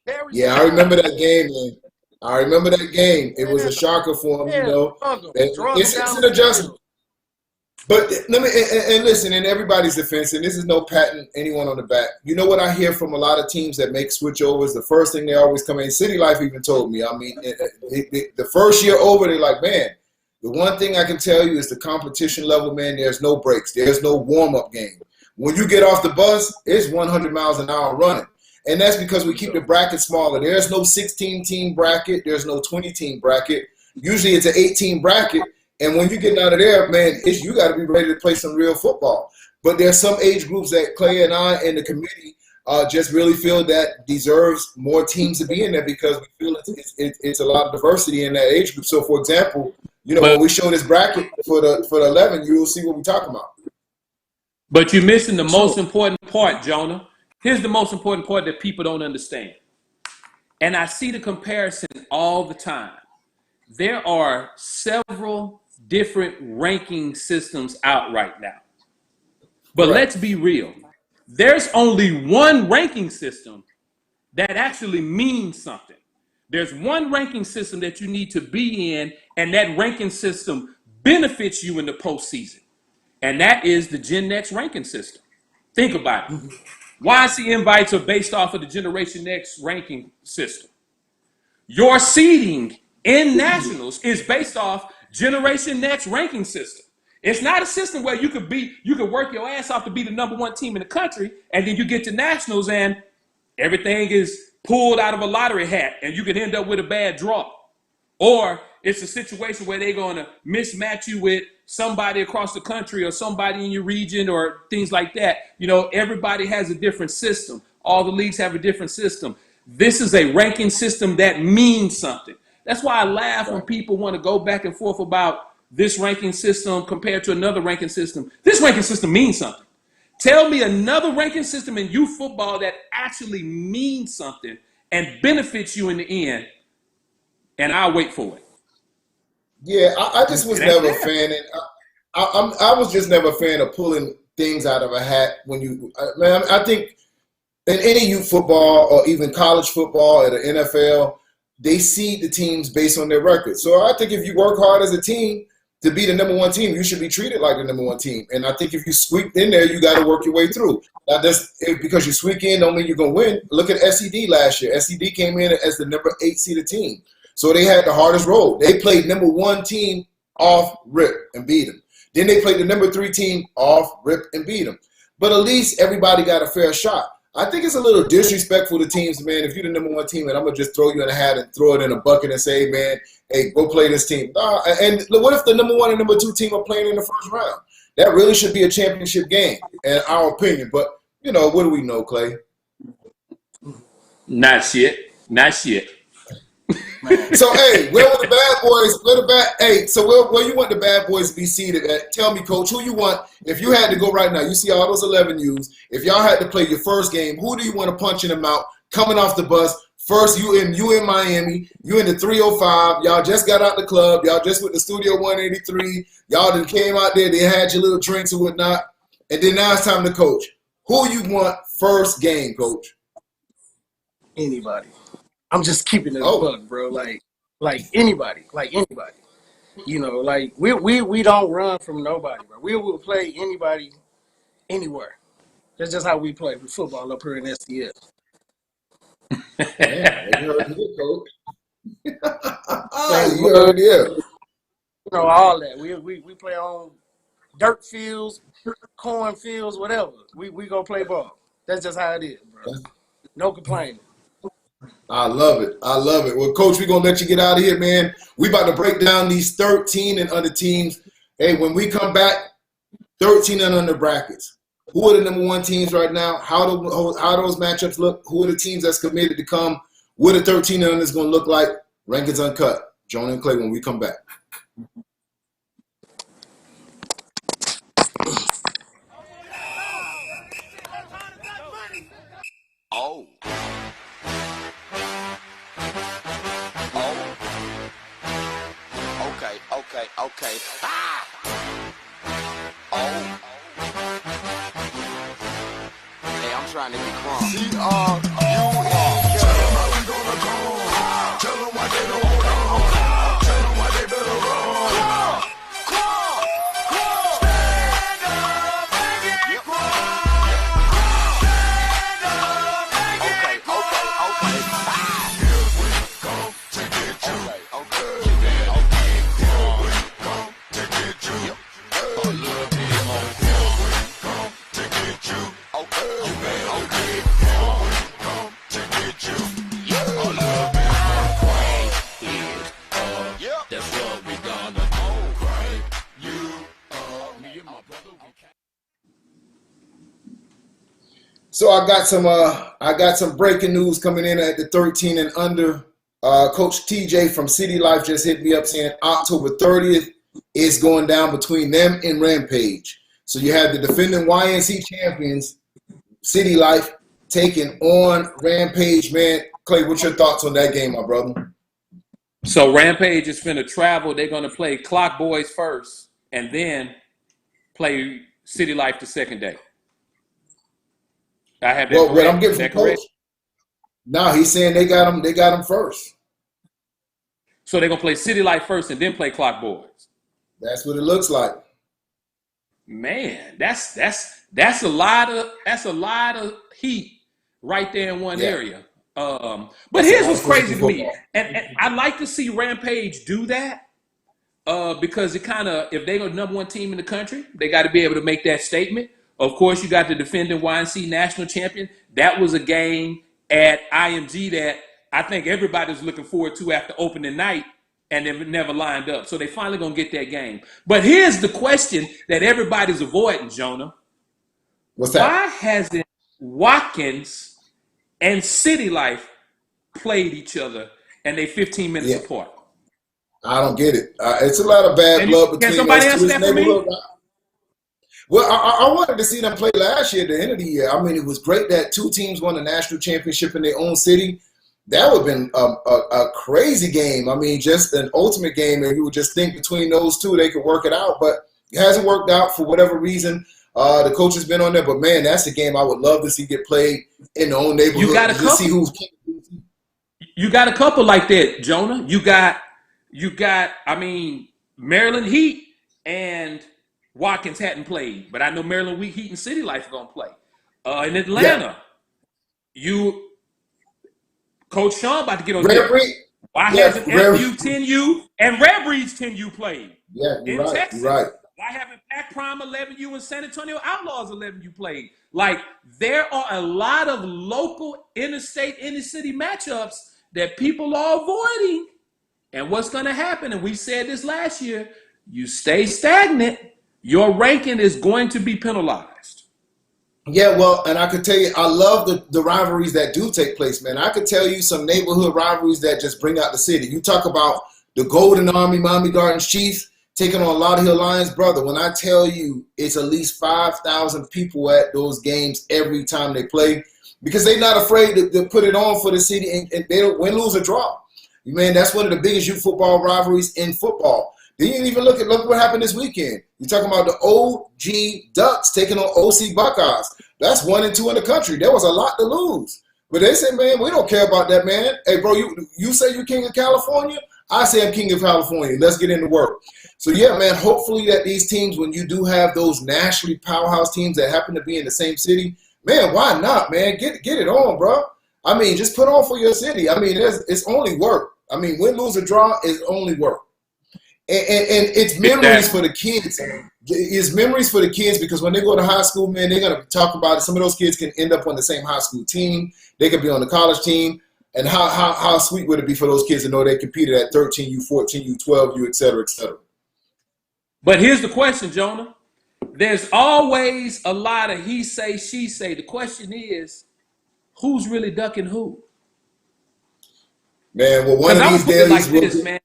Very Yeah, I similar. remember that game, man. I remember that game. It was Yeah, a shocker for him, you yeah, know. drug him It's down an the adjustment. field. But let me and listen, in everybody's defense, and this is no patting anyone on the back. You know what I hear from a lot of teams that make switchovers? The first thing they always come in. City Life even told me. I mean, the first year over, they're like, man, the one thing I can tell you is the competition level, man. There's no breaks. There's no warm up game. When you get off the bus, it's 100 miles an hour running, and that's because we keep the bracket smaller. There's no 16 team bracket. There's no 20 team bracket. Usually, it's an 18 bracket. And when you're getting out of there, man, you got to be ready to play some real football. But there's some age groups that Clay and I and the committee just really feel that deserves more teams to be in there because we feel it's a lot of diversity in that age group. So, for example, you know, when we show this bracket for the 11, you'll see what we're talking about. But you're missing the most important part, Jonah. Here's the most important part that people don't understand. And I see the comparison all the time. There are several different ranking systems out right now. But Right. let's be real. There's only one ranking system that actually means something. There's one ranking system that you need to be in, and that ranking system benefits you in the postseason. And that is the Gen Next ranking system. Think about it. YC invites are based off of the Generation Next ranking system. Your seeding in nationals is based off Generation Next ranking system. It's not a system where you could work your ass off to be the number one team in the country, and then you get to nationals and everything is pulled out of a lottery hat, and you could end up with a bad draw. Or it's a situation where they're going to mismatch you with somebody across the country or somebody in your region or things like that. You know, everybody has a different system. All the leagues have a different system. This is a ranking system that means something. That's why I laugh when Right. people want to go back and forth about this ranking system compared to another ranking system. This ranking system means something. Tell me another ranking system in youth football that actually means something and benefits you in the end, and I'll wait for it. Yeah, I just was It ain't never a there. fan, and I was just never a fan of pulling things out of a hat when man. I think in any youth football or even college football or the NFL, they seed the teams based on their record. So I think if you work hard as a team to be the number one team, you should be treated like the number one team. And I think if you squeak in there, you got to work your way through. Now, because you squeak in don't mean you're going to win. Look at SED last year. SED came in as the number 8 seeded team. So they had the hardest road. They played number one team off, rip, and beat them. Then they played the number 3 team off, rip, and beat them. But at least everybody got a fair shot. I think it's a little disrespectful to teams, man, if you're the number one team and I'm going to just throw you in a hat and throw it in a bucket and say, man, hey, go play this team. And what if the number 1 and number 2 team are playing in the first round? That really should be a championship game, in our opinion. But, you know, what do we know, Clay? Not shit. Not shit. So, hey, where were the bad boys? Where you want the bad boys to be seated at? Tell me, Coach, who you want? If you had to go right now, you see all those 11 U's. If y'all had to play your first game, who do you want to punch in the mouth coming off the bus? First, you in Miami. You in the 305. Y'all just got out the club. Y'all just with the Studio 183. Y'all then came out there. They had your little drinks and whatnot. And then now it's time to coach. Who you want first game, Coach? Anybody. I'm just keeping it a Oh, buck, bro. Like anybody. You know, like we don't run from nobody, bro. We will play anybody, anywhere. That's just how we play with football up here in SDS. man, you heard it here, Coach. Playing You heard it here. you know, all that. We play on dirt fields, corn fields, whatever. We go play ball. That's just how it is, bro. No complaining. I love it. I love it. Well, Coach, we're going to let you get out of here, man. We about to break down these 13 and under teams. Hey, when we come back, 13 and under brackets. Who are the number 1 teams right now? How those matchups look? Who are the teams that's committed to come? What the 13 and under is going to look like? Rankings Uncut. Jonah and Clay when we come back. Oh. Oh. Okay. Ah! Oh. Hey, I'm trying to be crunk. C-R-U-N-K. Tell them why they don't hold on. Tell them why they better run. Stand up and get crawl. Stand up and get crawl. Here we come to get you. Here we come to get you. A little bit more. Here we come to get you. You better get. Here we come to get you. A little bit more. Crank it up. That's what we gonna do. Crank you up. Me and my brother, we can't. So I got some breaking news coming in at the 13 and under. Coach TJ from City Life just hit me up saying October 30th is going down between them and Rampage. So you have the defending YNC champions, City Life, taking on Rampage. Man, Clay, what's your thoughts on that game, my brother? So Rampage is finna travel. They're gonna play Clock Boys first, and then play City Life the second day. I have that Well, what correct? I'm getting Is from that correct? Coach, no, he's saying they got them first. So they're gonna play City Life first and then play Clock Boys. That's what it looks like. Man, that's a lot of heat right there in one Yeah. area. But That's here's a lot what's of crazy physical to me, football. and I'd like to see Rampage do that because it kind of, if they're the number one team in the country, they got to be able to make that statement. Of course, you got the defending YNC national champion. That was a game at IMG that I think everybody was looking forward to after opening night, and it never lined up. So they finally gonna get that game. But here's the question that everybody's avoiding, Jonah. What's that? Why hasn't Watkins and City Life played each other and they 15 minutes Yeah, apart? I don't get it. It's a lot of bad blood Can between somebody those two. answer It's that for neighborhood. me? Well, I wanted to see them play last year at the end of the year. I mean, it was great that two teams won a national championship in their own city. That would have been a crazy game. I mean, just an ultimate game, and you would just think between those two they could work it out. But it hasn't worked out for whatever reason. The coach has been on there, but man, that's a game I would love to see get played in their own neighborhood. You got a Just see couple. who's. You got a couple like that, Jonah. You got. I mean, Maryland Heat and Watkins hadn't played, but I know Maryland Heat and City Life are gonna play. In Yeah, Atlanta, Coach Sean about to get on Red there. Reed. Why Yeah, hasn't Red. FU 10U and Red Breeds 10U played Yeah, you're in right. Texas? You're right. Why haven't Pac Prime 11U and San Antonio Outlaws 11U played? Like, there are a lot of local interstate, inner city matchups that people are avoiding. And what's going to happen, and we said this last year, you stay stagnant, your ranking is going to be penalized. Yeah, well, and I could tell you, I love the rivalries that do take place, man. I could tell you some neighborhood rivalries that just bring out the city. You talk about the Golden Army, Miami Gardens Chiefs taking on Lauderhill Lions, brother. When I tell you it's at least 5,000 people at those games every time they play because they're not afraid to put it on for the city, and they don't win, lose, or draw. Man, that's one of the biggest youth football rivalries in football. Then you even look what happened this weekend. You're talking about the OG Ducks taking on OC Buckeyes. That's 1 and 2 in the country. There was a lot to lose. But they said, man, we don't care about that, man. Hey, bro, you say you're king of California? I say I'm king of California. Let's get into work. So, yeah, man, hopefully that these teams, when you do have those nationally powerhouse teams that happen to be in the same city, man, why not, man? Get it on, bro. I mean, just put on for your city. I mean, it's only work. I mean, win, lose, or draw is only work. And it's memories for the kids. It's memories for the kids because when they go to high school, man, they're going to talk about it. Some of those kids can end up on the same high school team. They could be on the college team. And how sweet would it be for those kids to know they competed at 13U, 14U, 12U, et cetera, et cetera. But here's the question, Jonah. There's always a lot of he say, she say. The question is, who's really ducking who? Man, well, one Because of I these would put it like days this, man.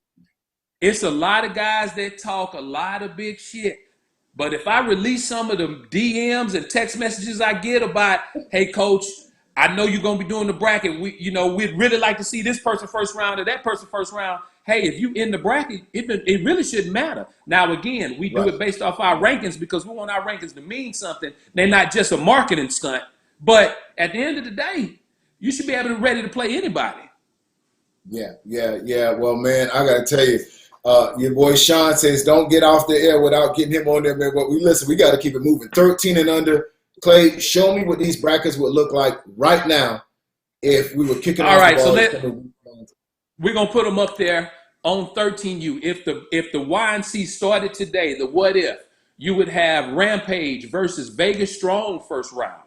It's a lot of guys that talk a lot of big shit. But if I release some of the DMs and text messages I get about, hey, coach, I know you're going to be doing the bracket. We'd really like to see this person first round or that person first round. Hey, if you in the bracket, it really shouldn't matter. Now, again, we do it based off our rankings because we want our rankings to mean something. They're not just a marketing stunt. But at the end of the day, you should be able to ready to play anybody. Yeah. Well, man, I gotta tell you, your boy Sean says don't get off the air without getting him on there, man. But we got to keep it moving. 13 and under. Clay, show me what these brackets would look like right now if we were kicking All off the right, so ball. we're gonna put them up there on 13U. If the Y&C started today, the what if, you would have Rampage versus Vegas Strong first round.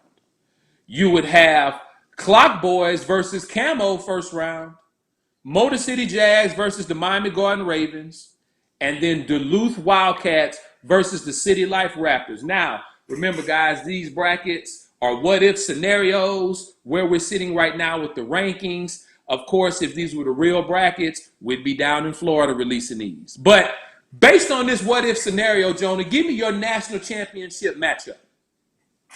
You would have Clock Boys versus Camo first round. Motor City Jags versus the Miami Garden Ravens, and then Duluth Wildcats versus the City Life Raptors. Now, remember, guys, these brackets are what if scenarios where we're sitting right now with the rankings. Of course, if these were the real brackets, we'd be down in Florida releasing these. But based on this what if scenario, Jonah, give me your national championship matchup.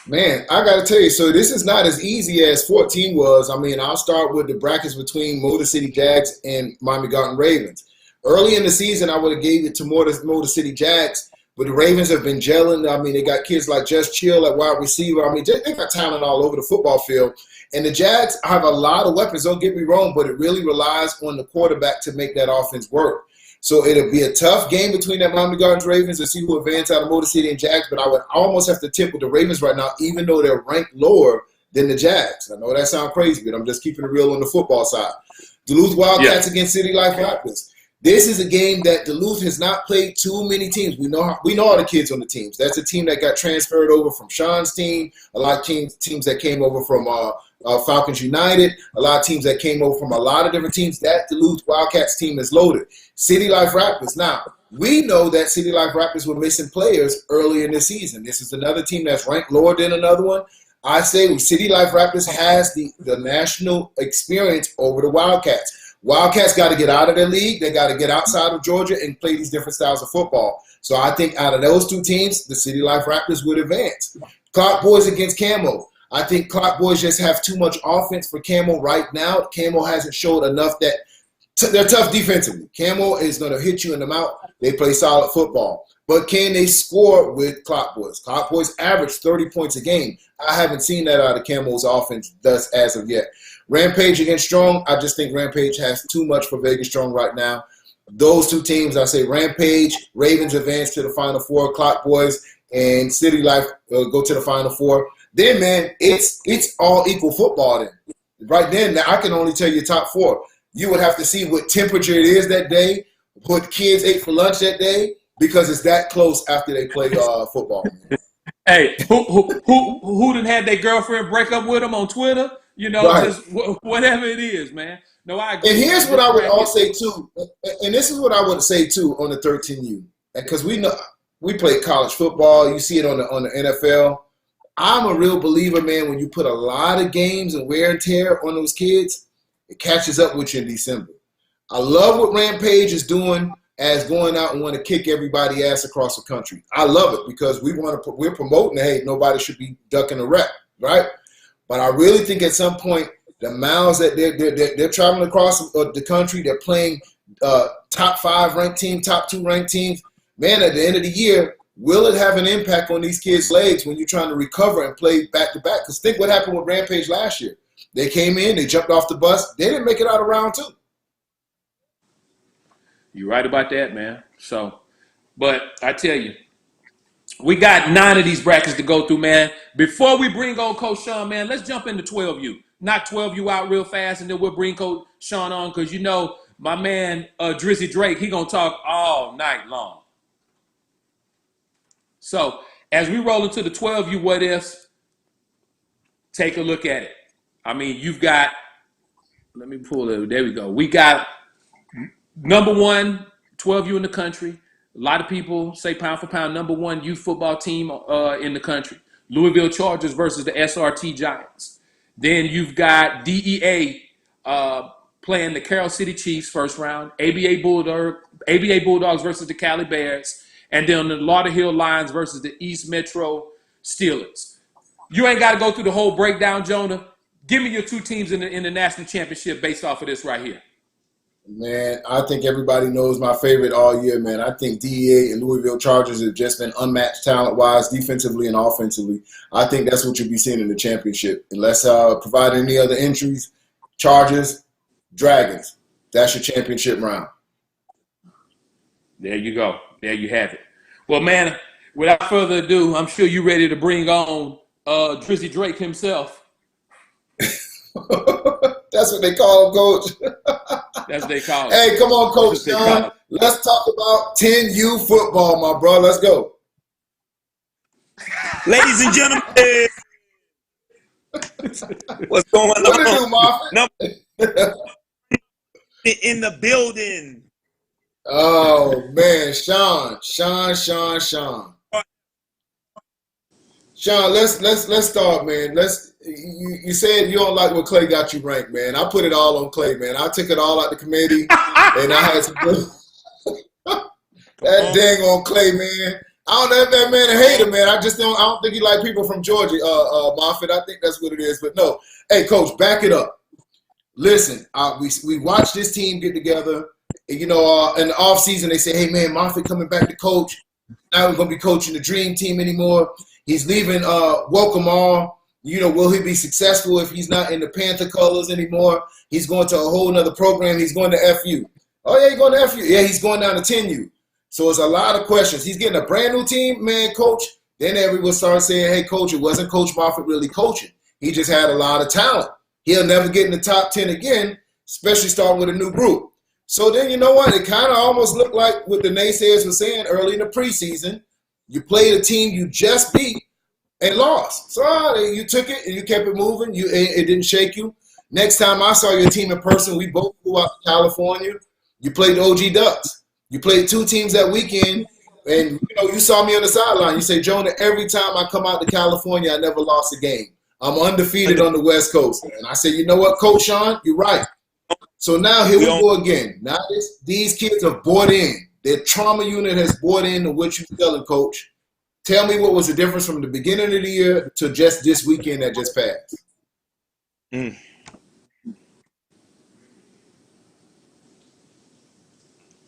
Man, I got to tell you, so this is not as easy as 14 was. I mean, I'll start with the brackets between Motor City Jags and Miami Garden Ravens. Early in the season, I would have gave it to Motor City Jags, but the Ravens have been gelling. I mean, they got kids like Just Chill at wide receiver. I mean, they got talent all over the football field. And the Jags have a lot of weapons, don't get me wrong, but it really relies on the quarterback to make that offense work. So it'll be a tough game between that Miami Gardens Ravens to see who advance out of Motor City and Jags, but I would almost have to tip with the Ravens right now, even though they're ranked lower than the Jags. I know that sounds crazy, but I'm just keeping it real on the football side. Duluth Wildcats against City Life Raptors. This is a game that Duluth has not played too many teams. We know all the kids on the teams. That's a team that got transferred over from Sean's team, a lot of teams that came over from Falcons United, a lot of teams that came over from a lot of different teams. That Duluth Wildcats team is loaded. City Life Raptors. Now, we know that City Life Raptors were missing players early in the season. This is another team that's ranked lower than another one. I say City Life Raptors has the national experience over the Wildcats. Wildcats got to get out of their league. They got to get outside of Georgia and play these different styles of football. So I think out of those two teams, the City Life Raptors would advance. Clock Boys against Camo. I think Clock Boys just have too much offense for Camo right now. Camo hasn't showed enough that they're tough defensively. Camo is going to hit you in the mouth. They play solid football. But can they score with Clock Boys? Clock Boys average 30 points a game. I haven't seen that out of Camo's offense thus as of yet. Rampage against Strong, I just think Rampage has too much for Vegas Strong right now. Those two teams, I say Rampage, Ravens advance to the Final Four, Clock Boys and City Life go to the Final Four. Then, man, it's all equal football then. Right then, I can only tell you top four. You would have to see what temperature it is that day, what kids ate for lunch that day, because it's that close after they play football. Hey, who done had their girlfriend break up with them on Twitter? You know, Right. just whatever it is, man. No, I agree. And here's what I would also say too, and this is what I would say too on the 13U, because we know we play college football. You see it on the NFL. I'm a real believer, man. When you put a lot of games and wear and tear on those kids, it catches up with you in December. I love what Rampage is doing as going out and want to kick everybody ass across the country. I love it because we're promoting, hey, nobody should be ducking a rep, right? But I really think at some point the miles that they're traveling across the country, they're playing top 5 ranked teams, top 2 ranked teams. Man, at the end of the year, will it have an impact on these kids' legs when you're trying to recover and play back to back? Because think what happened with Rampage last year. They came in, they jumped off the bus, they didn't make it out of round 2. You're right about that, man. So, but I tell you, we got 9 of these brackets to go through, man. Before we bring on Coach Sean, man, let's jump into 12U. Knock 12U out real fast, and then we'll bring Coach Sean on because you know my man Drizzy Drake, he gonna talk all night long. So as we roll into the 12U what ifs, take a look at it. I mean, you've got. Let me pull it. There we go. We got number 1, 12U in the country. A lot of people say pound for pound, number 1 youth football team in the country. Louisville Chargers versus the SRT Giants. Then you've got DEA playing the Carroll City Chiefs first round. ABA Bulldogs versus the Cali Bears. And then the Lauderhill Lions versus the East Metro Steelers. You ain't got to go through the whole breakdown, Jonah. Give me your 2 teams in the national championship based off of this right here. Man, I think everybody knows my favorite all year, man. I think DEA and Louisville Chargers have just been unmatched talent-wise, defensively and offensively. I think that's what you'll be seeing in the championship. Unless provide any other entries, Chargers, Dragons. That's your championship round. There you go. There you have it. Well, man, without further ado, I'm sure you're ready to bring on Drizzy Drake himself. That's what they call him, Coach. That's what they call it. Hey, come on, Coach That's what they call Sean. it. Let's talk about 10U football, my bro. Let's go. Ladies and gentlemen, what's going on? What it do, Moffat? No, in the building. Oh man, Sean. Sean, let's start, man. You said you don't like what Clay got you ranked, man. I put it all on Clay, man. I took it all out the committee, and I had to that dang on Clay, man. I don't know if that man a hater, man. I don't think he like people from Georgia, Moffat. I think that's what it is. But no. Hey, Coach, back it up. Listen, we watched this team get together. You know, in the offseason, they say, hey, man, Moffat coming back to coach. Now we're going to be coaching the dream team anymore. He's leaving Welcome All. You know, will he be successful if he's not in the Panther colors anymore? He's going to a whole nother program. He's going to FU. Oh, yeah, he's going to FU. Yeah, he's going down to 10U. So it's a lot of questions. He's getting a brand new team, man, Coach. Then everyone started saying, hey, Coach, it wasn't Coach Moffat really coaching. He just had a lot of talent. He'll never get in the top 10 again, especially starting with a new group. So then, you know what? It kind of almost looked like what the naysayers were saying early in the preseason. You played a team you just beat and lost. So you took it and you kept it moving. It didn't shake you. Next time I saw your team in person, we both flew out to California. You played the OG Ducks. You played two teams that weekend, and you saw me on the sideline. You say, Jonah, every time I come out to California, I never lost a game. I'm undefeated on the West Coast. And I said, you know what, Coach Sean, you're right. So now here we go again. Now these kids have bought in. Their trauma unit has bought into what you're telling, Coach. Tell me what was the difference from the beginning of the year to just this weekend that just passed.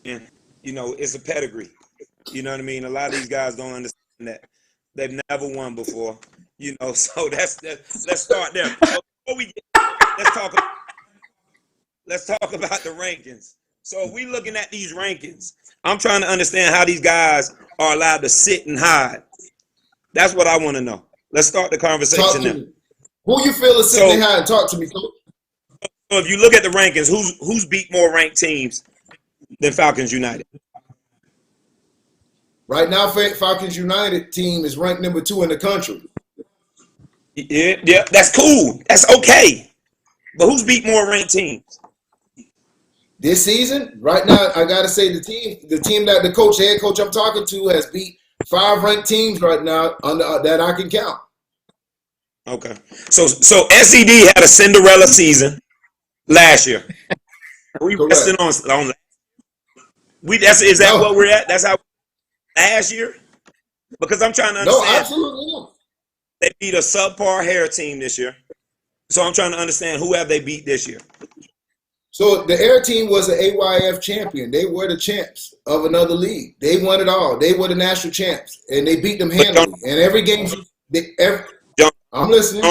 Yeah. You know, it's a pedigree. You know what I mean? A lot of these guys don't understand that. They've never won before. You know, so let's start there. But before we let's talk about the rankings. So if we looking at these rankings, I'm trying to understand how these guys are allowed to sit and hide. That's what I want to know. Let's start the conversation now. Who you feel is sitting behind? Talk to me, Coach. So if you look at the rankings, who's beat more ranked teams than Falcons United? Right now, Falcons United team is ranked number 2 in the country. Yeah, that's cool. That's okay. But who's beat more ranked teams? This season, right now, I gotta say the team that the head coach I'm talking to has beat 5 ranked teams right now that I can count. Okay. So SED had a Cinderella season last year. We rested on that. Is that what we're at? That's how last year? Because I'm trying to understand. No, absolutely not. They beat a subpar hair team this year. So I'm trying to understand who have they beat this year. So the Air team was an AYF champion. They were the champs of another league. They won it all. They were the national champs, and they beat them handily. And every game, I'm listening.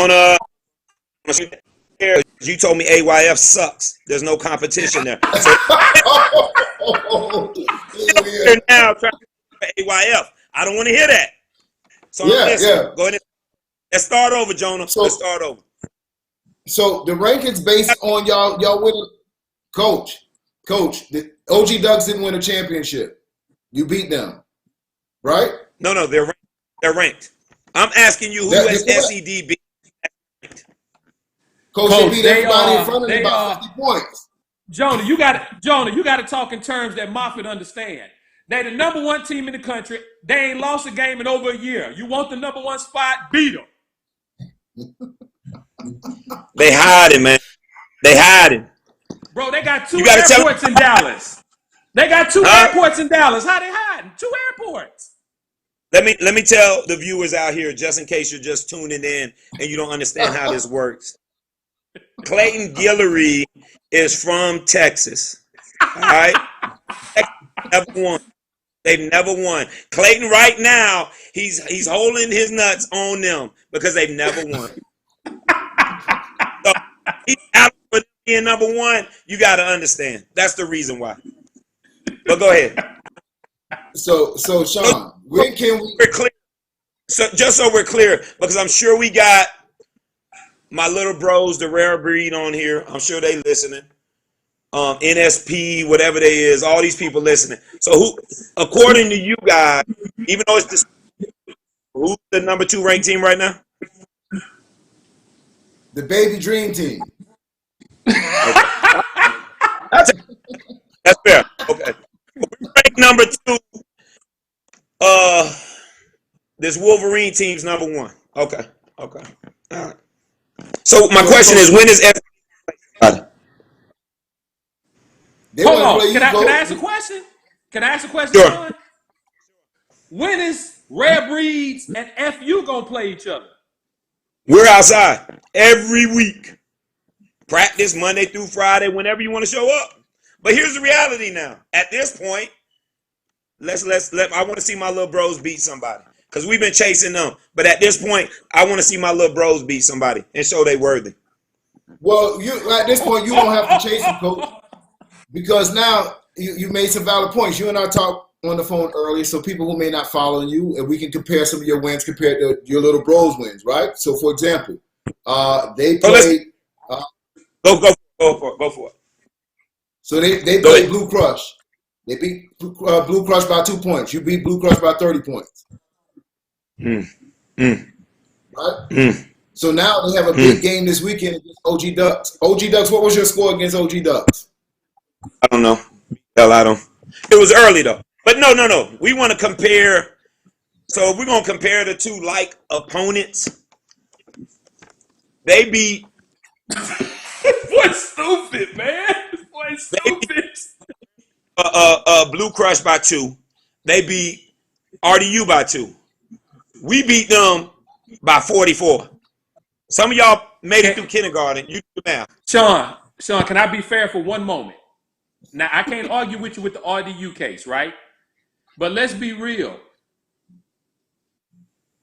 You told me AYF sucks. There's no competition there. So you're now trying to AYF. I don't want to hear that. So go ahead. Let's start over, Jonah. Let's start over. So the rankings based on y'all winning. Coach, the OG Ducks didn't win a championship. You beat them, right? No, they're ranked. I'm asking you who has SED beat. Coach, they beat everybody in front of them by 50 points. Jonah, you got to talk in terms that Moffat understand. They the number 1 team in the country. They ain't lost a game in over a year. You want the number 1 spot? Beat them. They hiding, man. They hiding. Bro, they got 2 airports in Dallas. They got 2 airports in Dallas. How they hiding? 2 airports. Let me tell the viewers out here, just in case you're just tuning in and you don't understand how this works. Clayton Guillory is from Texas. All right? Never won. They've never won. Clayton right now, he's holding his nuts on them because they've never won. So he's out for them being number one, you got to understand. That's the reason why. But go ahead. So Sean, when can we? We're clear. So just so we're clear, because I'm sure we got my little bros, the rare breed on here. I'm sure they listening. NSP, whatever they is, all these people listening. So who, according to you guys, even though it's this, who's the number 2 ranked team right now? The Baby Dream Team. That's fair. Okay. We rank number 2. This Wolverine team's number 1. Okay. All right. So my question is, when is Hold on. Can I ask a question? Sure. Sean? When is Rare Breeds and FU gonna play each other? We're outside every week. Practice Monday through Friday, whenever you want to show up. But here's the reality now. At this point, I want to see my little bros beat somebody. Because we've been chasing them. But at this point, I want to see my little bros beat somebody and show they worthy. Well, at this point, you don't have to chase them, Coach. Because now you made some valid points. You and I talked on the phone earlier, so people who may not follow you, and we can compare some of your wins compared to your little bros wins, right? So, for example, they played. Go for it. So they played Blue Crush. They beat Blue Crush by 2 points. You beat Blue Crush by 30 points. Right? So now they have a big game this weekend against OG Ducks. OG Ducks, what was your score against OG Ducks? I don't know. Hell, I don't. It was early though. But no. We want to compare. So if we're gonna compare the two like opponents, they beat. Boy, stupid, man. Boy, stupid. Blue Crush by 2. They beat RDU by 2. We beat them by 44. Some of y'all made it through kindergarten. You do math. Sean, can I be fair for one moment? Now, I can't argue with you with the RDU case, right? But let's be real.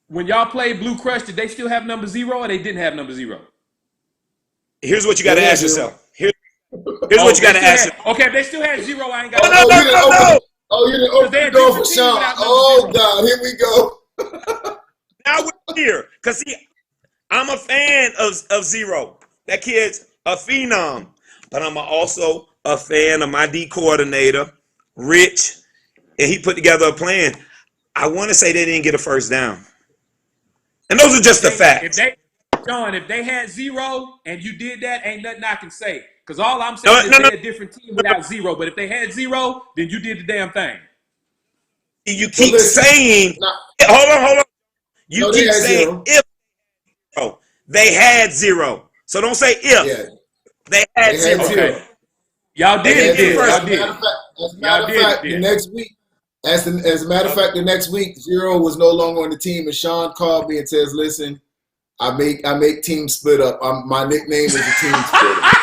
When y'all played Blue Crush, did they still have number 0 or they didn't have number 0? Here's what you got to ask yourself. Here's what you got to ask yourself. Okay, if they still had 0, I ain't got no. You didn't open the door for Sean. Oh, God, here we go. Now we're here. Because, see, I'm a fan of 0. That kid's a phenom. But I'm also a fan of my D coordinator, Rich, and he put together a plan. I want to say they didn't get a first down. And those are just the facts. John, if they had 0 and you did that, ain't nothing I can say. Because all I'm saying is they're a different team without 0. But if they had 0, then you did the damn thing. You keep saying, hold on. You keep saying if they had 0. So don't say if. Yeah. They had 0. Okay. Y'all did it. As a matter of fact, the next week, as a matter of fact, the next week, 0 was no longer on the team, and Sean called me and says, "Listen, I make teams split up. My nickname is the team split up."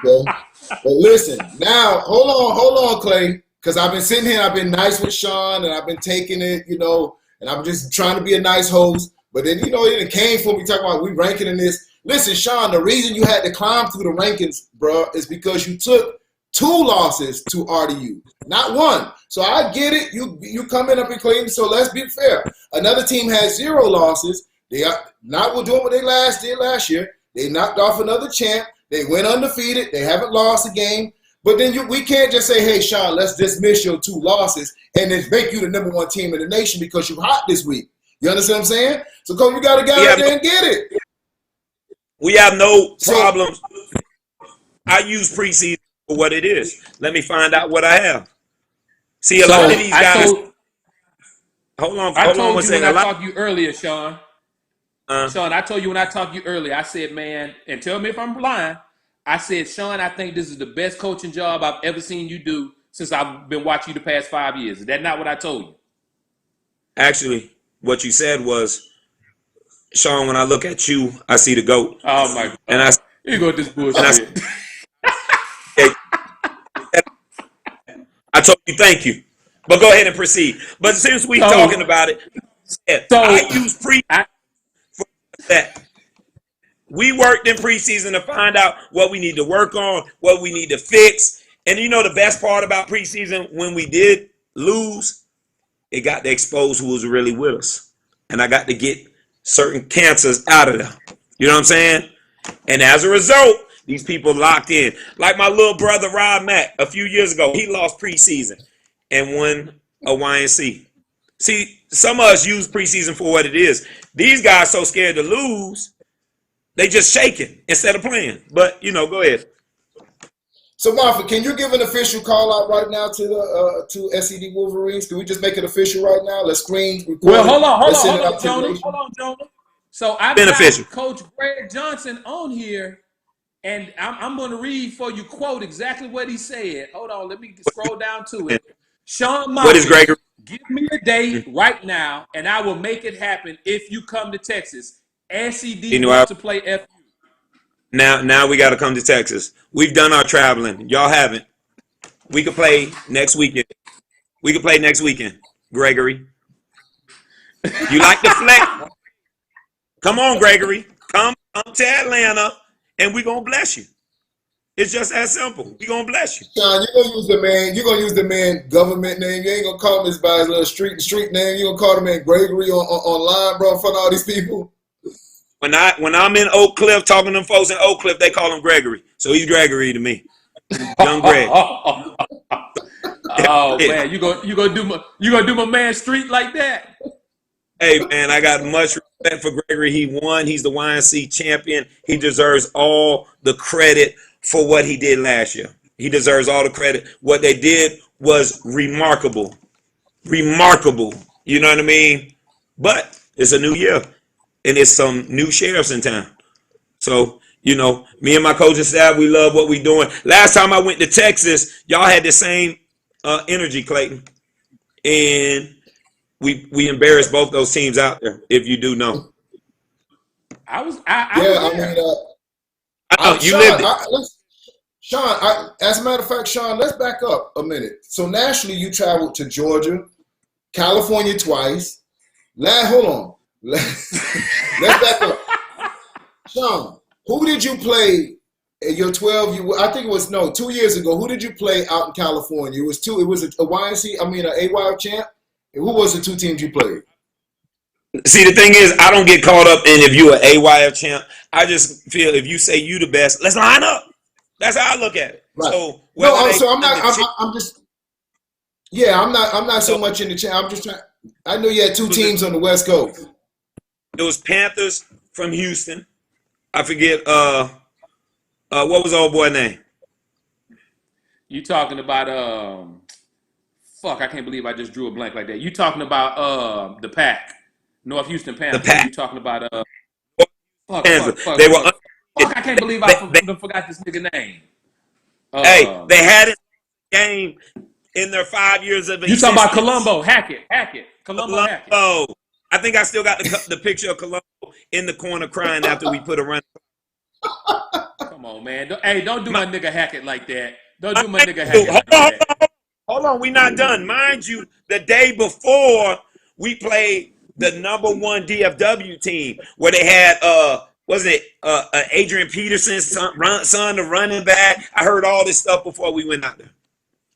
Okay, but listen, now hold on, Clay, because I've been sitting here, I've been nice with Sean, and I've been taking it, and I'm just trying to be a nice host. But then it came for me talking about we ranking in this. Listen, Sean, the reason you had to climb through the rankings, bro, is because you took 2 losses to RDU, not 1. So I get it. You coming up in Cleveland, so let's be fair. Another team has 0 losses. They are not doing what they did last year. They knocked off another champ. They went undefeated. They haven't lost a game. But then we can't just say, hey, Sean, let's dismiss your 2 losses and then make you the number 1 team in the nation because you're hot this week. You understand what I'm saying? So, Coach, we got to get out there and get it. We have no problems. I use preseason for what it is. Let me find out what I have. See, a lot of these guys. Hold on one second. I talked to you earlier, Sean. Sean, I told you when I talked to you earlier, I said, man, and tell me if I'm lying. I said, Sean, I think this is the best coaching job I've ever seen you do since I've been watching you the past 5 years. Is that not what I told you? Actually, what you said was, Sean, when I look at you, I see the GOAT. Oh, my God. And here you go with this bullshit. I told you thank you. But go ahead and proceed. But since we're talking about it, I use pre for that. We worked in preseason to find out what we need to work on, what we need to fix. And you know the best part about preseason, when we did lose, it got to expose who was really with us. And I got to get certain cancers out of there. You know what I'm saying? And as a result, these people locked in. Like my little brother Rob Mack a few years ago, he lost preseason and won a YNC. See, some of us use preseason for what it is. These guys so scared to lose, they just shaking instead of playing. But, you know, go ahead. So, Moffat, can you give an official call out right now to the to SED Wolverines? Can we just make it official right now? Let's screen. Well, hold on, Jonah. So I've got Coach Greg Johnson on here, and I'm going to read for you, quote, exactly what he said. Hold on, let me scroll down to it. Sean Moffat, what is Greg? Give me a date right now, and I will make it happen if you come to Texas. SED wants to play FU. Now we got to come to Texas. We've done our traveling. Y'all haven't. We could play next weekend. Gregory. You like the flex? Come on, Gregory. Come to Atlanta, and we're going to bless you. It's just that simple. We're going to bless you. Sean, you're going to use the man government name. You ain't going to call him his by his little street name. You're going to call the man Gregory online, bro, in front of all these people. When I'm in Oak Cliff talking to them folks in Oak Cliff, they call him Gregory. So he's Gregory to me. Young Greg. Oh man, you gonna do my man street like that? Hey man, I got much respect for Gregory. He won. He's the YNC champion. He deserves all the credit for what he did last year. He deserves all the credit. What they did was remarkable. Remarkable. You know what I mean? But it's a new year. And it's some new sheriffs in town. So, you know, me and my coaching staff, we love what we're doing. Last time I went to Texas, y'all had the same energy, Clayton. And we embarrassed both those teams out there, if you do know. You lived it. Sean, as a matter of fact, Sean, let's back up a minute. So nationally, you traveled to Georgia, California twice. Hold on. Let's back up. Sean, who did you play in your 12? I think it was 2 years ago. Who did you play out in California? It was a YNC, an AYF champ. Who was the two teams you played? See, the thing is, I don't get caught up in if you're an AYF champ. I just feel if you say you the best, let's line up. That's how I look at it. Right. So I'm not so much in the champ. I'm just trying. I know you had two teams on the West Coast. It was Panthers from Houston. I forget what was the old boy name? You talking about I can't believe I just drew a blank like that. You talking about the Pack, North Houston Panthers. The Pack. You talking about They were. I can't believe I forgot this nigga name. Hey, they had a game in their 5 years of existence. You talking about Colombo? Hackett. Colombo. Hackett. I think I still got the picture of Colombo in the corner crying after we put a run. Come on, man. Don't do my nigga Hackett like that. Don't do my nigga Hackett like that. Hold on, we're not done. Mind you, the day before we played the #1 DFW team where they had Adrian Peterson's son, the running back. I heard all this stuff before we went out there.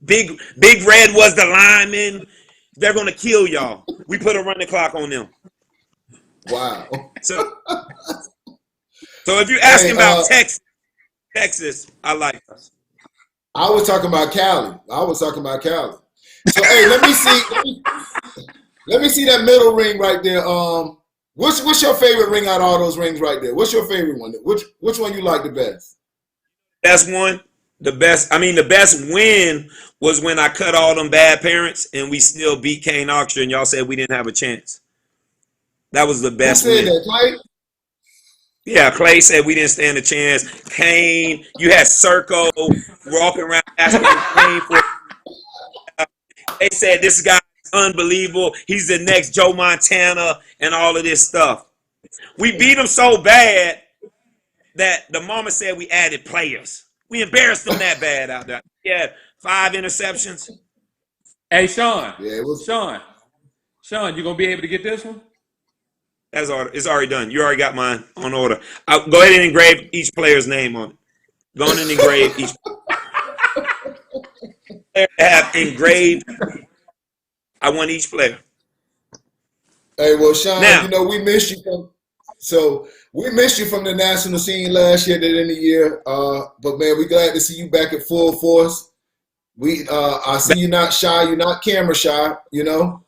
Big Red was the lineman. They're gonna kill y'all. We put a running clock on them. Wow. So if you're asking about Texas, I like us. I was talking about Cali. So hey, let me see that middle ring right there. What's your favorite ring out of all those rings right there? What's your favorite one? Which one you like the best? Best one. The best win was when I cut all them bad parents and we still beat Kane Oxford and y'all said we didn't have a chance. That was the best win. That, Clay? Yeah, Clay said we didn't stand a chance. Kane, you had Circo walking around asking Kane for. They said this guy is unbelievable. He's the next Joe Montana and all of this stuff. We beat him so bad that the mama said we added players. We embarrassed them that bad out there. He had 5 interceptions. Hey, Sean. Yeah, Sean, you gonna be able to get this one? That's all. It's already done. You already got mine on order. Go ahead and engrave each player's name on it. Go on and engrave each player. Have engraved. I want each player. Hey, well, Sean, Now, you know we missed you from the national scene last year, at the end of the year. But man, we glad to see you back at full force. I see you not shy, you're not camera shy, you know.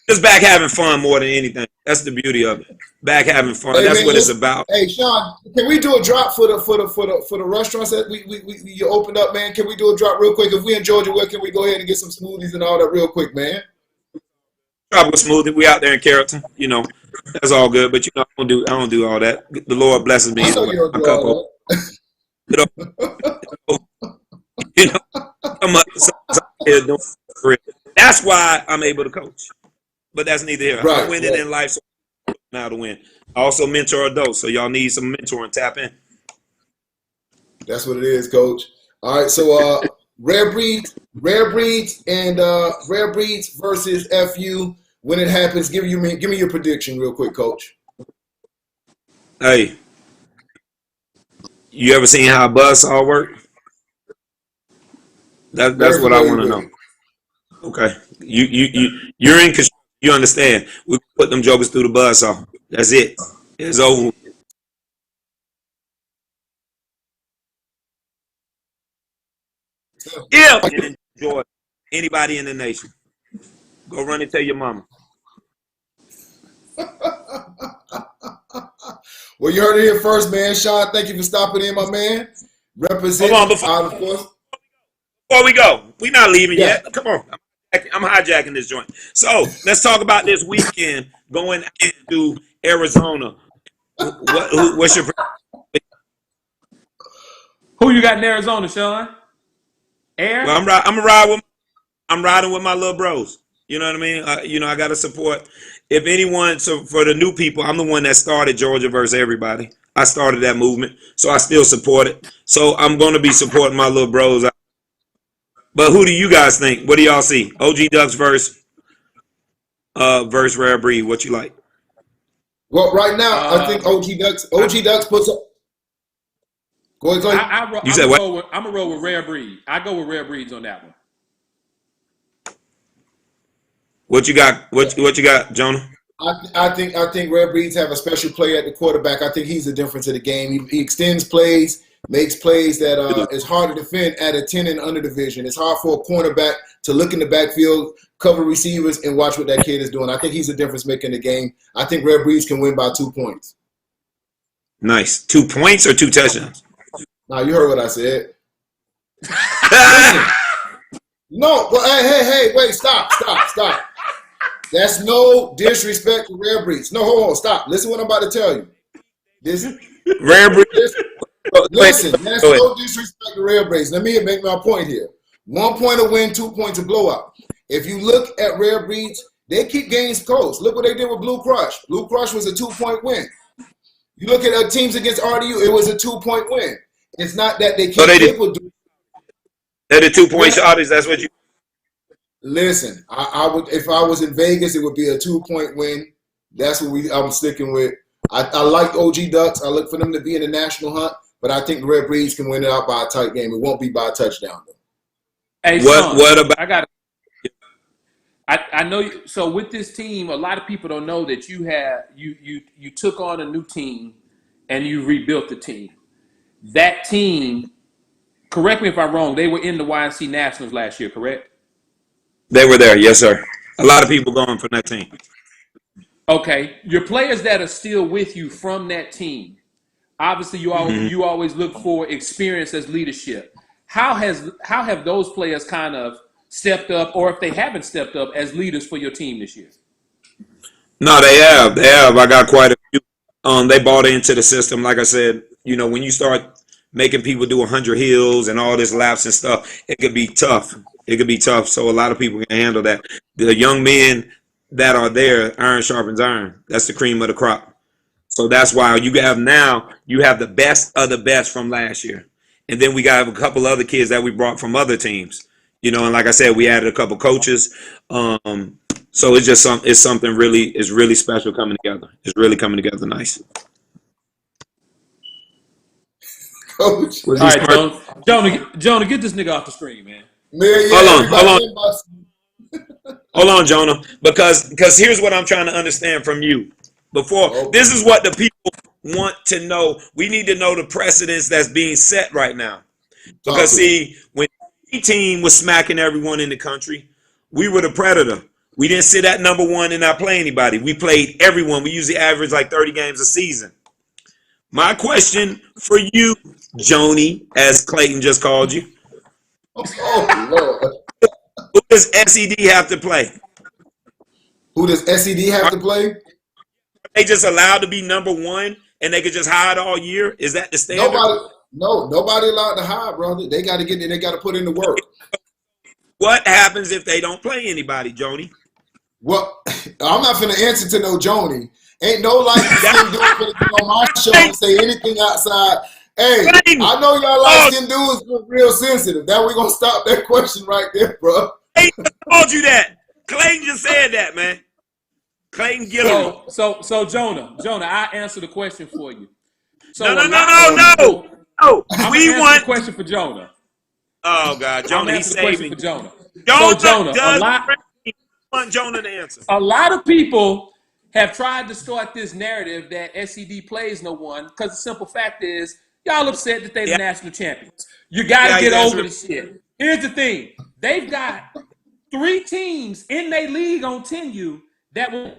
just back having fun more than anything. That's the beauty of it. Back having fun. Hey, That's man, what it's about. Hey, Sean, can we do a drop for the restaurants that you opened up, man? Can we do a drop real quick? If we in Georgia, where can we go ahead and get some smoothies and all that real quick, man? Tropical smoothie. We out there in Carrollton. You know, that's all good. But you know, I don't do all that. The Lord blesses me. I know you don't do all that. You know, I'm up here doing it. That's why I'm able to coach. But that's neither here. Right, I'm winning in life, so now to win. I also mentor adults, so y'all need some mentoring. Tap in. That's what it is, Coach. All right, so rare breeds versus FU. When it happens, give me your prediction real quick, Coach. Hey, you ever seen how a buzzsaw work? That's what I want to know. Okay, you're in control. You understand? We put them jokers through the buzzsaw. That's it. It's over. Yeah, and enjoy anybody in the nation. Go run and tell your mama. Well, you heard it here first, man. Sean, thank you for stopping in, my man. Representing Hold on, before we go, we're not leaving yet. Come on. I'm hijacking this joint. So let's talk about this weekend going to Arizona. What's your Who you got in Arizona, Sean? Air? Well, I'm riding with my little bros. You know what I mean? You know, I got to support. If anyone, so for the new people, I'm the one that started Georgia versus everybody. I started that movement, so I still support it. So I'm going to be supporting my little bros. But who do you guys think? What do y'all see? OG Ducks versus Rare Breed. What you like? Well, right now, I think OG Ducks puts up. Go ahead, Clay. You said what? I'm going to roll with Rare Breed. I go with Rare Breeds on that one. What you got? What you got, Jonah? I think Rare Breeds have a special player at the quarterback. I think he's the difference of the game. He extends plays, makes plays that is hard to defend at a 10 and under division. It's hard for a cornerback to look in the backfield, cover receivers, and watch what that kid is doing. I think he's the difference maker in the game. I think Rare Breeds can win by 2 points. Nice. 2 points or 2 touchdowns? Now you heard what I said. Listen. No, well, hey, wait, stop. That's no disrespect to Rare Breeds. No, hold on, stop. Listen what I'm about to tell you. Rare Breeds. Listen, that's no disrespect to Rare Breeds. Let me make my point here. 1 point a win, 2 points a blowout. If you look at Rare Breeds, they keep games close. Look what they did with Blue Crush. Blue Crush was a 2-point win. You look at teams against RDU, it was a 2-point win. It's not that they can't do. They're the 2 point shotties. That's what you. Listen, I would, if I was in Vegas, it would be a 2-point win. That's what I'm sticking with. I like OG Ducks. I look for them to be in the national hunt, but I think the Red Breeds can win it out by a tight game. It won't be by a touchdown though. Hey, what about? I know. So with this team, a lot of people don't know that you took on a new team and you rebuilt the team. That team, correct me if I'm wrong, they were in the YNC Nationals last year, correct? They were there, yes, sir. A lot of people going from that team. Okay, your players that are still with you from that team, obviously you always look for experience as leadership. How have those players kind of stepped up, or if they haven't stepped up as leaders for your team this year? No, they have. I got quite a few. They bought into the system. Like I said, you know, when you start making people do 100 hills and all this laps and stuff, it could be tough. So a lot of people can handle that. The young men that are there, iron sharpens iron. That's the cream of the crop. So that's why you have the best of the best from last year. And then we got a couple other kids that we brought from other teams. You know, and like I said, we added a couple coaches. So it's something really special coming together. It's really coming together nice. Coach. All right, Jonah, get this nigga off the screen, man. Man, Hold on, Jonah. Because here's what I'm trying to understand from you. This is what the people want to know. We need to know the precedence that's being set right now. Because see, when the team was smacking everyone in the country, we were the predator. We didn't sit at number one and not play anybody. We played everyone. We usually average like 30 games a season. My question for you, Joni, as Clayton just called you. Oh, Lord. Who does SED have to play? Who does SED have to play? Are they just allowed to be number one and they could just hide all year? Is that the standard? Nobody allowed to hide, brother. They got to get in. They got to put in the work. What happens if they don't play anybody, Joni? Well, I'm not finna answer to no Joni. Ain't no light skin dude finna come on my show and say anything outside. Hey, I know y'all light skin dudes are real sensitive. Now we're gonna stop that question right there, bro. Clayton told you that. Clayton just said that, man. Clayton Gilliam. So Jonah, I answer the question for you. So No. We want the question for Jonah. Oh God, Jonah, he's saving for Jonah. I want Jonah to answer. A lot of people have tried to start this narrative that SED plays no one because the simple fact is y'all upset that they're the national champions. You got to get over the shit. Here's the thing. They've got 3 teams in their league on 10U that will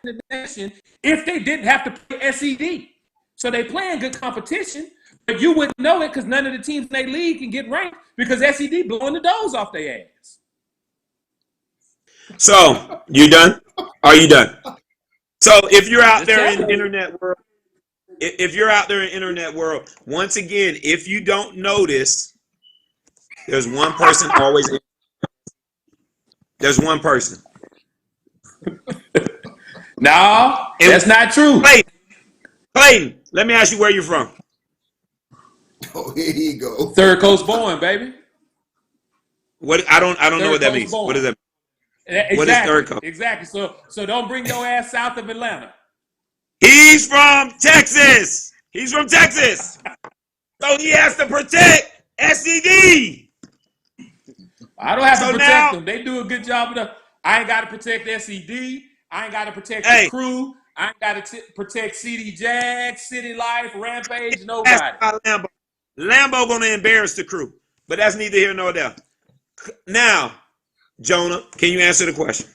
the nation if they didn't have to play SED. So they playing good competition, but you wouldn't know it because none of the teams in their league can get ranked because SED blowing the doors off their ass. So, you done? Are you done? So, if you're out there in the internet world, once again, if you don't notice, there's one person always. There's one person. No, that's not true. Clayton, let me ask you where you're from. Oh, here you go. Third Coast born, baby. What? I don't know what that means. What does that mean? Exactly. What is third coast? Exactly. So don't bring your ass south of Atlanta. He's from Texas. So he has to protect SED. I don't have to protect them. They do a good job of that. I ain't got to protect SED. I ain't got to protect the crew. I ain't got to protect CD Jags, City Life, Rampage, nobody. Lambo gonna embarrass the crew, but that's neither here nor there. Now, Jonah, can you answer the question?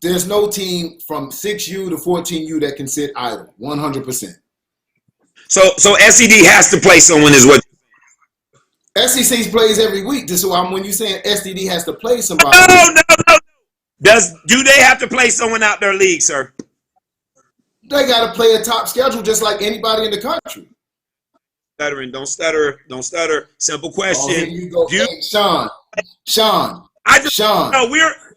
There's no team from 6U to 14U that can sit idle, 100%. So SED has to play someone is what? SEC plays every week. This is why when you saying SED has to play somebody. No. Do they have to play someone out their league, sir? They got to play a top schedule just like anybody in the country. Stuttering, don't stutter. Simple question. Oh, here you go. Hey, Sean.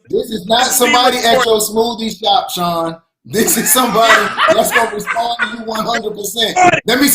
This is not somebody at your smoothie shop, Sean. This is somebody that's going to respond to you 100%.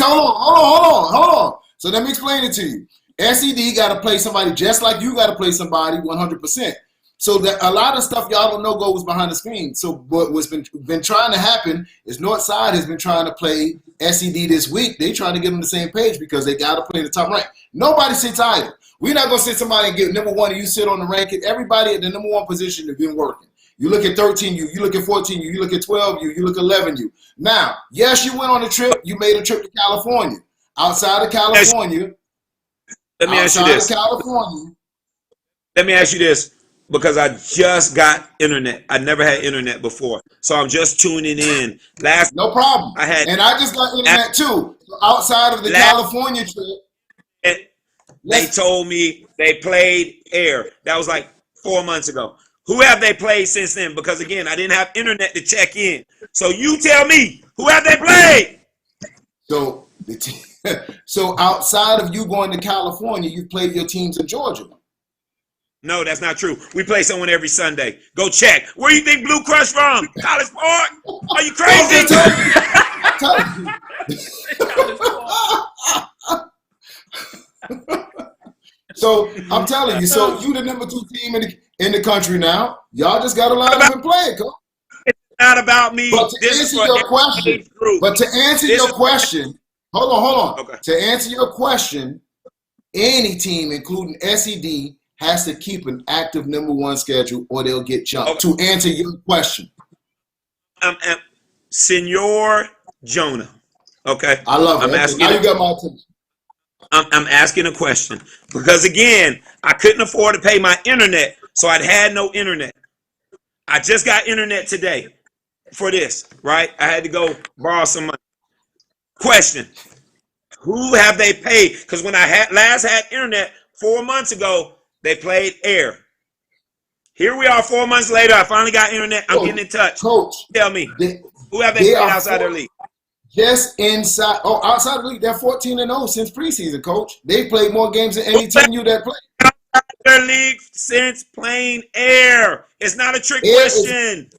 Hold on. So let me explain it to you. SED got to play somebody just like you got to play somebody 100%. So that a lot of stuff y'all don't know goes behind the screen. So what's been trying to happen is Northside has been trying to play SED this week. They trying to get on the same page because they got to play in the top rank. Nobody sits idle. We're not going to sit somebody and get number one and you sit on the ranking. Everybody at the number one position has been working. You look at 13U, you look at 14U, you look at 12U, you look at 11U. Now, yes, you went on a trip. You made a trip to California. Outside of California. Let me ask you this. Because I just got internet. I never had internet before. So I'm just tuning in. No problem. I just got internet too. So outside of the California trip. They told me they played air. That was like 4 months ago. Who have they played since then? Because again, I didn't have internet to check in. So you tell me, who have they played? So outside of you going to California, you've played your teams in Georgia. No, that's not true. We play someone every Sunday. Go check. Where you think Blue Crush from? College Park? Are you crazy? So I'm telling you. So you the number 2 team in the. in the country now. Y'all just got to line up and play it, coach. It's not about me. But to This is answer for your every question, age group. hold on. Okay. To answer your question, any team, including SED, has to keep an active #1 schedule or they'll get jumped. Okay. To answer your question. Senor Jonah. Okay. I love it. I'm Okay, asking now you got my attention. I'm asking a question because again, I couldn't afford to pay my internet, so I'd had no internet. I just got internet today for this, right? I had to go borrow some money. Question: who have they paid? Because when I last had internet 4 months ago, they played air. Here we are 4 months later. I finally got internet. I'm getting in touch. Coach, Tell me, who have they they played are outside their league? just inside. Oh, outside the league, they're 14-0 since preseason, coach. They played more games than any team you that played. Their league since playing air. It's not a trick question.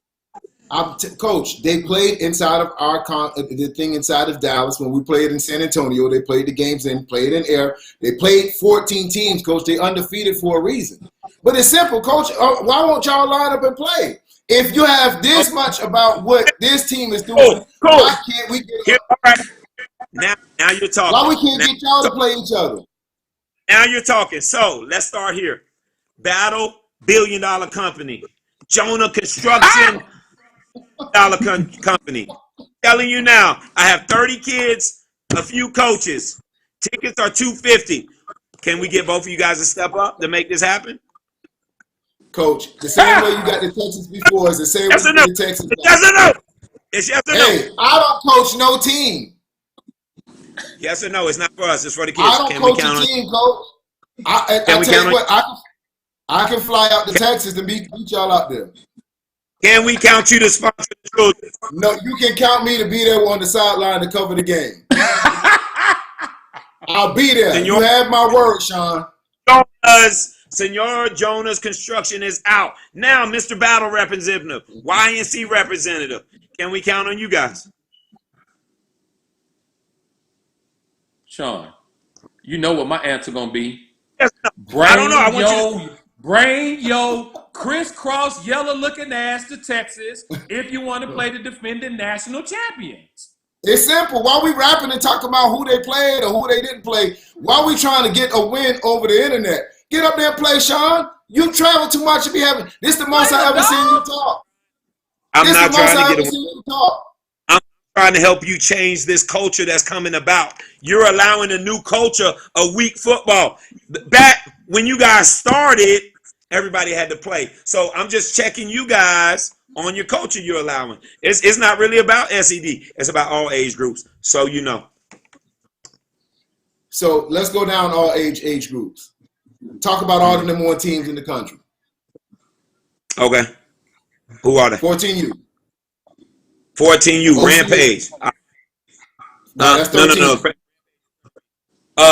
Coach, they played inside of the thing inside of Dallas when we played in San Antonio. They played the games and played in air. They played 14 teams, coach. They undefeated for a reason. But it's simple, coach. Why won't y'all line up and play? If you have this much about what this team is doing, why can't we get all right. Now you're talking. Why we can't get y'all to play each other? Now you're talking. So let's start here. Battle billion-dollar company. Jonah Construction dollar company. Telling you now, I have 30 kids, a few coaches. Tickets are $250. Can we get both of you guys to step up to make this happen? Coach, the same way you got the Texans before is the same way you got the Texans. Yes or no? It's yes or no. Hey, I don't coach no team. Yes or no? It's not for us. It's for the kids. I don't coach a team, coach. I tell you what, I can fly out to Texas and beat y'all out there. Can we count you to sponsor the children? No, you can count me to be there on the sideline to cover the game. I'll be there. You have my word, Sean. Senor Jonah's Construction is out. Now, Mr. Battle Representative, YNC Representative, can we count on you guys? Sean, you know what my answer gonna be. Yes, no. I don't know. I want you to bring your crisscross yellow looking ass to Texas if you want to play the defending national champions. It's simple. Why we rapping and talking about who they played or who they didn't play? Why we trying to get a win over the internet? Get up there and play, Sean. You travel too much to be having. This is the most I ever seen you talk. I'm not trying to get a I'm trying to help you change this culture that's coming about. You're allowing a new culture of weak football. Back when you guys started, everybody had to play. So I'm just checking you guys on your culture you're allowing. It's not really about SED. It's about all age groups. So you know. So let's go down all age groups. Talk about all the #1 teams in the country. Okay. Who are they? 14U. 14U. Rampage. No.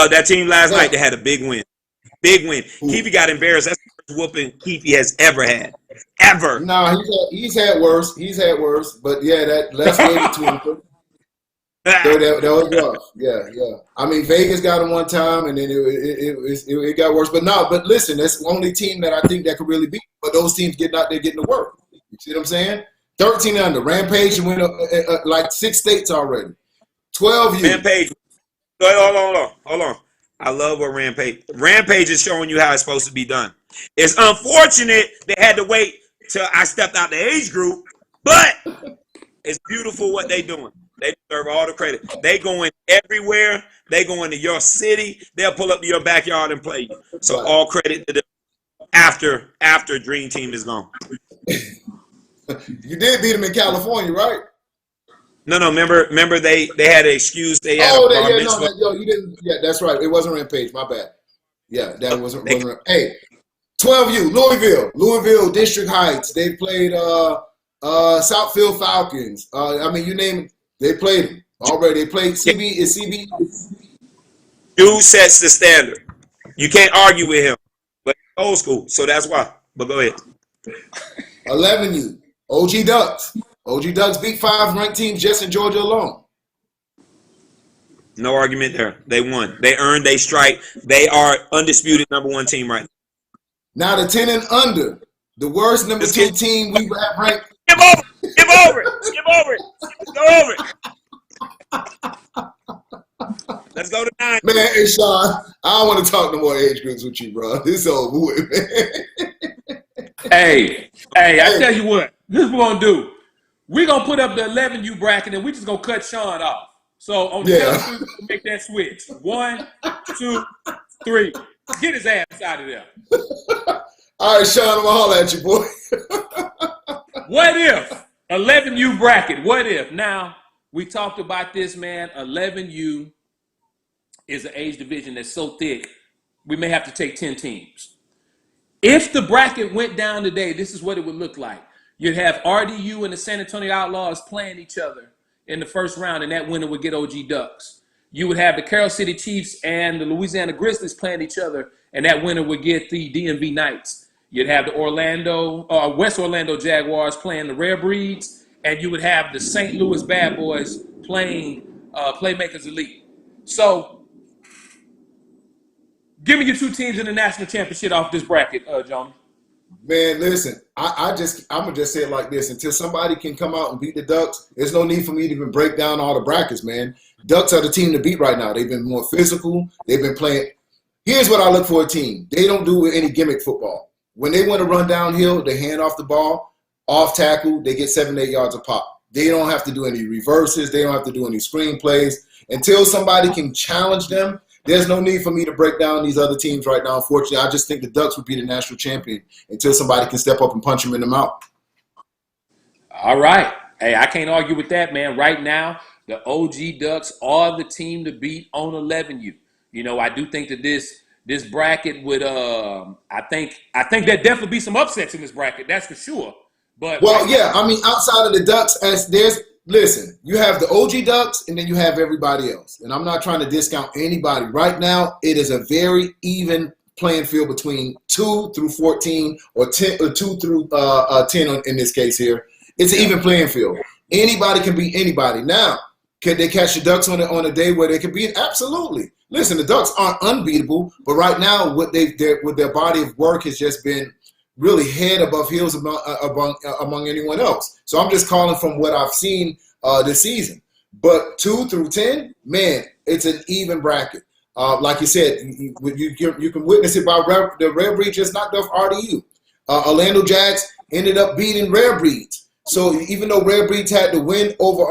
That team last night, they had a big win. Big win. Keefe got embarrassed. That's the first whooping Keefe has ever had. Ever. No, he's had worse. But yeah, that last game between them. That was rough. Yeah. I mean, Vegas got him one time, and then it got worse. But listen, that's the only team that I think that could really beat. But those teams getting out there getting to work. You see what I'm saying? 13 under. Rampage went like 6 states already. 12U. Rampage. Hold on. I love what Rampage is showing you how it's supposed to be done. It's unfortunate they had to wait till I stepped out the age group, but it's beautiful what they doing. They deserve all the credit. They going everywhere. They going to your city. They'll pull up to your backyard and play you. So all credit to them after Dream Team is gone. You did beat them in California, right? No. Remember they had an excuse. They had you didn't. Yeah, that's right. It wasn't Rampage. My bad. Yeah, that wasn't. Hey, 12U, Louisville, District Heights. They played Southfield Falcons. I mean, you name it. They played them already. They played CB. Dude sets the standard. You can't argue with him. But old school, so that's why. But go ahead. 11U, OG Ducks. OG Ducks beat 5 ranked teams just in Georgia alone. No argument there. They won. They earned their strike. They are undisputed #1 team right now. Now the 10 and under. The worst number Just 2 get team we have ranked. Skip over it. Skip over it. Skip over it. Go over it. Let's go to 9. Man, hey, Sean, I don't want to talk no more age groups with you, bro. This over with, man. Hey, I tell you what, this is what we're going to do. We're going to put up the 11U bracket, and we're just going to cut Sean off. So on the count of 3, we're going to make that switch. 1, 2, 3. Get his ass out of there. All right, Sean, I'm going to holler at you, boy. What if 11U bracket? What if? Now, we talked about this, man. 11U is an age division that's so thick, we may have to take 10 teams. If the bracket went down today, this is what it would look like. You'd have RDU and the San Antonio Outlaws playing each other in the first round, and that winner would get OG Ducks. You would have the Carroll City Chiefs and the Louisiana Grizzlies playing each other, and that winner would get the DMV Knights. You'd have the West Orlando Jaguars playing the Rare Breeds, and you would have the St. Louis Bad Boys playing Playmakers Elite. So, give me your 2 teams in the national championship off this bracket, John. Man, listen, I'm gonna just say it like this: until somebody can come out and beat the Ducks, there's no need for me to even break down all the brackets, man. Ducks are the team to beat right now. They've been more physical. They've been playing. Here's what I look for a team: they don't do any gimmick football. When they want to run downhill, they hand off the ball, off tackle, they get 7 to 8 yards a pop. They don't have to do any reverses. They don't have to do any screen plays. Until somebody can challenge them, there's no need for me to break down these other teams right now. Unfortunately, I just think the Ducks would be the national champion until somebody can step up and punch them in the mouth. All right. Hey, I can't argue with that, man. Right now, the OG Ducks are the team to beat on 11U. You know, I do think that this bracket would I think there'd definitely be some upsets in this bracket, that's for sure. But well, yeah, I mean, outside of the Ducks, listen, you have the OG Ducks and then you have everybody else. And I'm not trying to discount anybody. Right now, it is a very even playing field between 2 through 14 or 10 or 2 through 10 in this case here. It's an even playing field. Anybody can beat anybody. Now, can they catch the Ducks on a day where they can beat? Absolutely. Listen, the Ducks aren't unbeatable, but right now, with their body of work has just been really head above heels among anyone else. So I'm just calling from what I've seen this season. But 2 through 10, man, it's an even bracket. Like you said, you can witness it by the Rare Breed just knocked off RDU. Orlando Jags ended up beating Rare Breeds. So even though Rare Breeds had to win over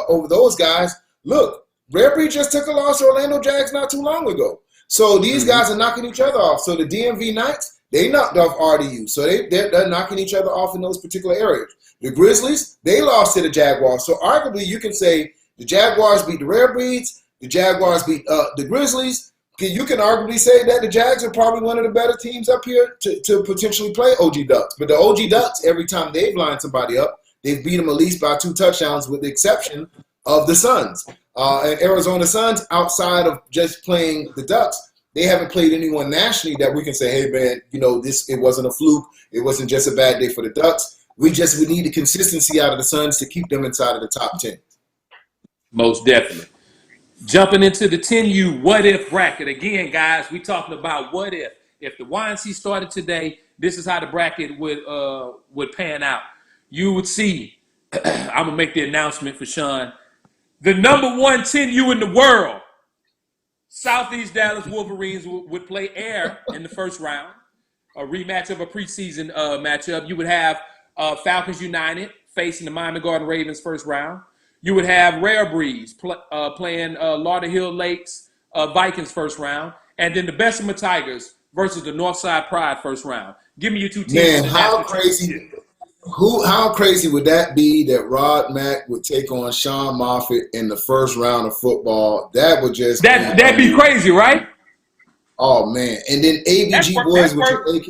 over those guys, look, Rare Breed just took a loss to Orlando Jags not too long ago. So these guys are knocking each other off. So the DMV Knights, they knocked off RDU. So they're knocking each other off in those particular areas. The Grizzlies, they lost to the Jaguars. So arguably you can say the Jaguars beat the Rare Breeds, the Jaguars beat the Grizzlies. You can arguably say that the Jags are probably one of the better teams up here to potentially play OG Ducks. But the OG Ducks, every time they've lined somebody up, they've beat them at least by 2 touchdowns with the exception of the Suns. And Arizona Suns, outside of just playing the Ducks, they haven't played anyone nationally that we can say, hey, man, it wasn't a fluke. It wasn't just a bad day for the Ducks. We need the consistency out of the Suns to keep them inside of the top 10. Most definitely. Jumping into the 10U what-if bracket. Again, guys, we talking about what if. If the YNC started today, this is how the bracket would pan out. You would see, I'm going to make the announcement for Sean, the number 1 10U in the world, Southeast Dallas Wolverines would play Air in the first round, a rematch of a preseason matchup. You would have Falcons United facing the Miami Garden Ravens first round. You would have Rare Breeze playing Lauderhill Lakes Vikings first round. And then the Bessemer Tigers versus the Northside Pride first round. Give me your 2 teams. Man, how crazy would that be that Rod Mack would take on Sean Moffat in the first round of football? That would just that'd be crazy, right? Oh, man. And then ABG boys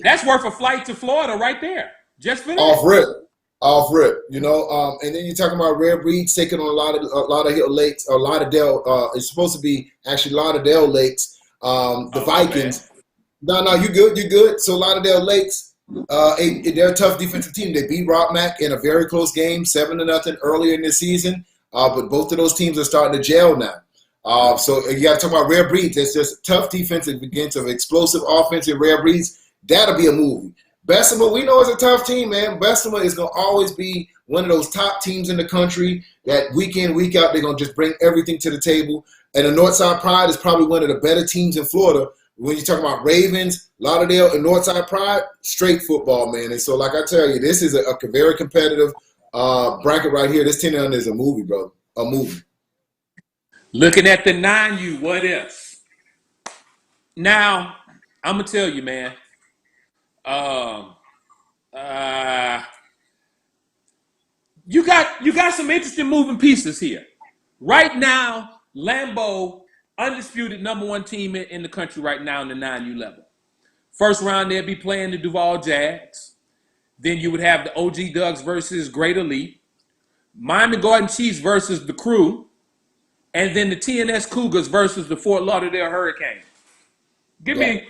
that's worth a flight to Florida right there. Just for that. Off rip, and then you're talking about Rare Breeds taking on Lauderdale Lakes, or Lauderdale. It's supposed to be actually Lauderdale Lakes. The Vikings. Man. No, you good. So Lauderdale Lakes, they're a tough defensive team. They beat Rock Mac in a very close game, 7-0 earlier in the season. But both of those teams are starting to gel now. So you got to talk about Rare Breeds. It's just tough defense against an explosive offensive Rare Breeds. That'll be a movie. Bessemer, we know is a tough team, man. Bessemer is going to always be one of those top teams in the country that week in, week out, they're going to just bring everything to the table. And the Northside Pride is probably one of the better teams in Florida. When you talk about Ravens, Lauderdale, and Northside Pride, straight football, man. And so, like I tell you, this is a very competitive bracket right here. This 10 is a movie, bro. A movie. Looking at the 9U, what if? Now, I'm going to tell you, man. You got some interesting moving pieces here. Right now, Lambeau, undisputed #1 team in the country right now in the 9U level. First round, they'll be playing the Duval Jags. Then you would have the OG Ducks versus Great Elite. Miami Garden Chiefs versus the Crew. And then the TNS Cougars versus the Fort Lauderdale Hurricanes. Give me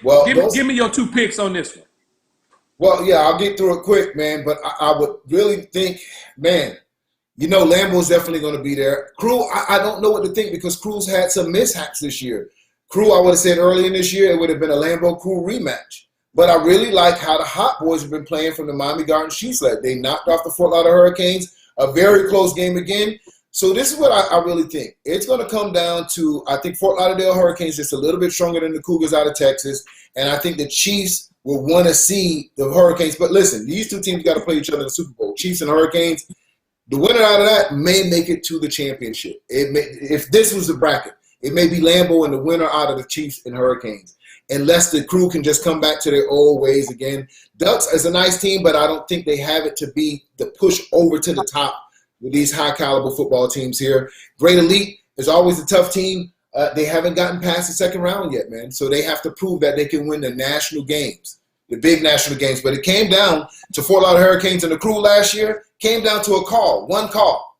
your 2 picks on this one. Well, yeah, I'll get through it quick, man. But I would really think, man, Lambeau's definitely going to be there. Crew, I don't know what to think because Crew's had some mishaps this year. Crew, I would have said early in this year, it would have been a Lambeau Crew rematch. But I really like how the Hot Boys have been playing from the Miami Garden Chiefs. They knocked off the Fort Lauderdale Hurricanes, a very close game again. So this is what I really think. It's going to come down to, I think Fort Lauderdale Hurricanes just a little bit stronger than the Cougars out of Texas. And I think the Chiefs will want to see the Hurricanes. But listen, these two teams got to play each other in the Super Bowl. Chiefs and Hurricanes. The winner out of that may make it to the championship. If this was the bracket, it may be Lambeau and the winner out of the Chiefs and Hurricanes. Unless the Crew can just come back to their old ways again. Ducks is a nice team, but I don't think they have it to be the push over to the top with these high-caliber football teams here. Great Elite is always a tough team. They haven't gotten past the second round yet, man. So they have to prove that they can win the national games, the big national games. But it came down to Fort Lauderdale Hurricanes and the Crew last year. Came down to one call.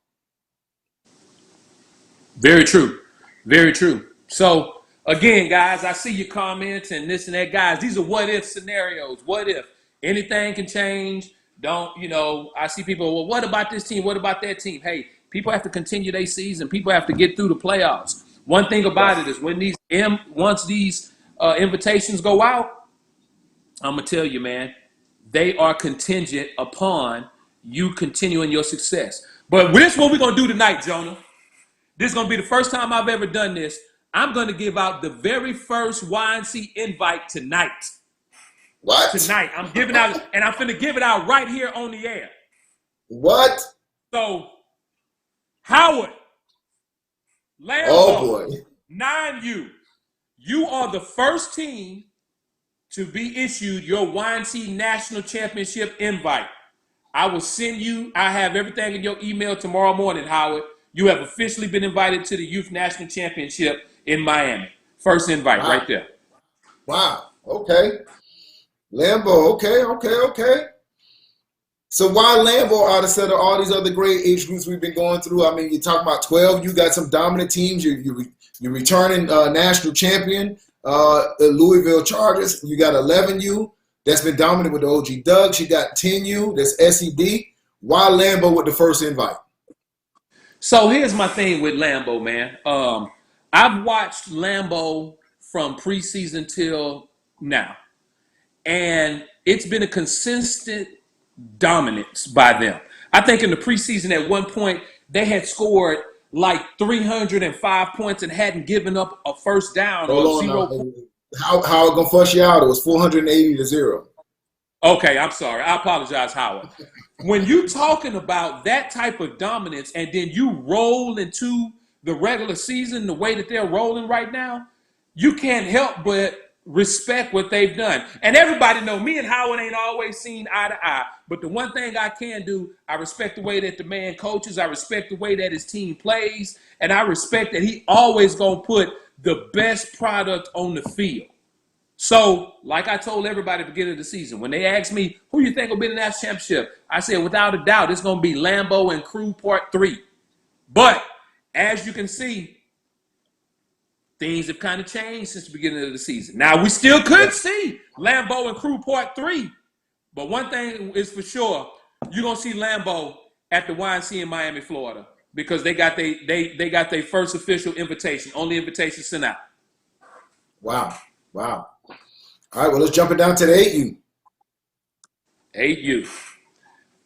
Very true. Very true. So, again, guys, I see your comments and this and that. Guys, these are what-if scenarios. What if? Anything can change. I see people, well, what about this team? What about that team? Hey, people have to continue their season. People have to get through the playoffs. One thing about it is once these invitations go out, I'm going to tell you, man, they are contingent upon you continuing your success. But this is what we're going to do tonight, Jonah. This is going to be the first time I've ever done this. I'm going to give out the very first YNC invite tonight. What? Tonight. I'm giving out, and I'm finna give it out right here on the air. What? So, Howard, Lambeau, oh boy, 9U, you are the first team to be issued your YNC National Championship invite. I will send you, I have everything in your email tomorrow morning, Howard. You have officially been invited to the Youth National Championship in Miami. First invite right there. Wow. Okay. Lambeau. Okay. So why Lambeau out of all these other great age groups we've been going through? I mean, you talk about 12. You got some dominant teams. You're returning national champion, the Louisville Chargers. You got 11U that's been dominant with the OG Ducks. You got 10U that's SED. Why Lambeau with the first invite? So here's my thing with Lambeau, man. I've watched Lambeau from preseason till now, and it's been a consistent dominance by them. I think in the preseason at one point, they had scored like 305 points and hadn't given up a first down or zero. How I'm going to fuss you out? It was 480-0. Okay, I'm sorry. I apologize, Howard. When you're talking about that type of dominance and then you roll into the regular season the way that they're rolling right now, you can't help but respect what they've done. And everybody know me and Howard ain't always seen eye to eye. But the one thing I can do, I respect the way that the man coaches. I respect the way that his team plays. And I respect that he always going to put the best product on the field. So, like I told everybody at the beginning of the season, when they asked me, who you think will be the national championship? I said, without a doubt, it's going to be Lambeau and Crew Part 3. But, as you can see, things have kind of changed since the beginning of the season. Now, we still could see Lambeau and Crew Part 3. But one thing is for sure, you're going to see Lambeau at the YNC in Miami, Florida, because they got their first official invitation, only invitation sent out. Wow. All right, well, let's jump it down to the 8U. 8U.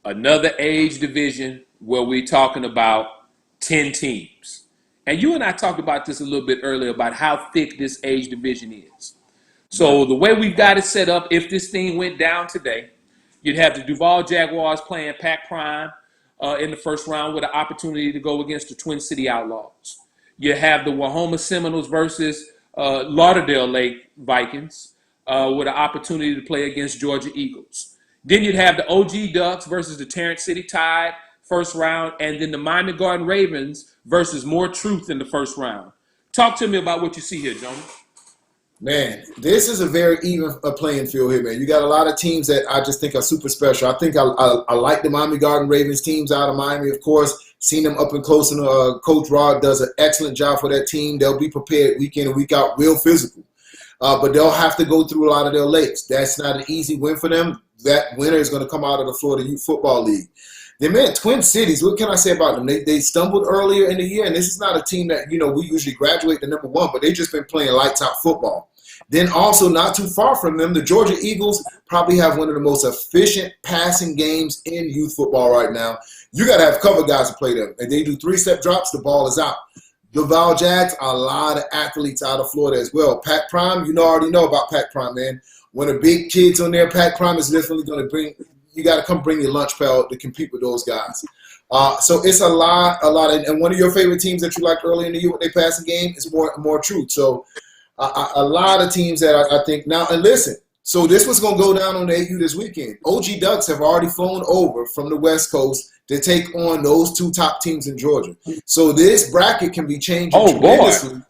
Another age division where we're talking about 10 teams. And you and I talked about this a little bit earlier about how thick this age division is. Yeah. So the way we've got it set up, if this thing went down today, you'd have the Duval Jaguars playing Pac Prime in the first round with an opportunity to go against the Twin City Outlaws. You have the Wahoma Seminoles versus Lauderdale Lake Vikings with an opportunity to play against Georgia Eagles. Then you'd have the OG Ducks versus the Tarrant City Tide first round, and then the Miami Garden Ravens versus More Truth in the first round. Talk to me about what you see here, Jonah. Man, this is a very even playing field here, man. You got a lot of teams that I just think are super special. I think I like the Miami Garden Ravens teams out of Miami, of course. Seen them up and close, and Coach Rod does an excellent job for that team. They'll be prepared week in and week out, real physical. But they'll have to go through a lot of their lakes. That's not an easy win for them. That winner is going to come out of the Florida Youth Football League. Then, man, Twin Cities, what can I say about them? They stumbled earlier in the year, and this is not a team that, we usually graduate to number one, but they've just been playing lights out football. Then also not too far from them, the Georgia Eagles probably have one of the most efficient passing games in youth football right now. You got to have cover guys to play them. If they do three-step drops, the ball is out. The Val Jags, a lot of athletes out of Florida as well. Pac Prime, already know about Pac Prime, man. When the big kids on there, Pac Prime is definitely going to bring – you got to come bring your lunch pail to compete with those guys. So it's a lot, and one of your favorite teams that you liked earlier in the year with their passing game is more Truth. So a lot of teams that I think now, and listen, so this was going to go down on the 8U this weekend. OG Ducks have already flown over from the West Coast to take on those two top teams in Georgia. So this bracket can be changing tremendously. Boy.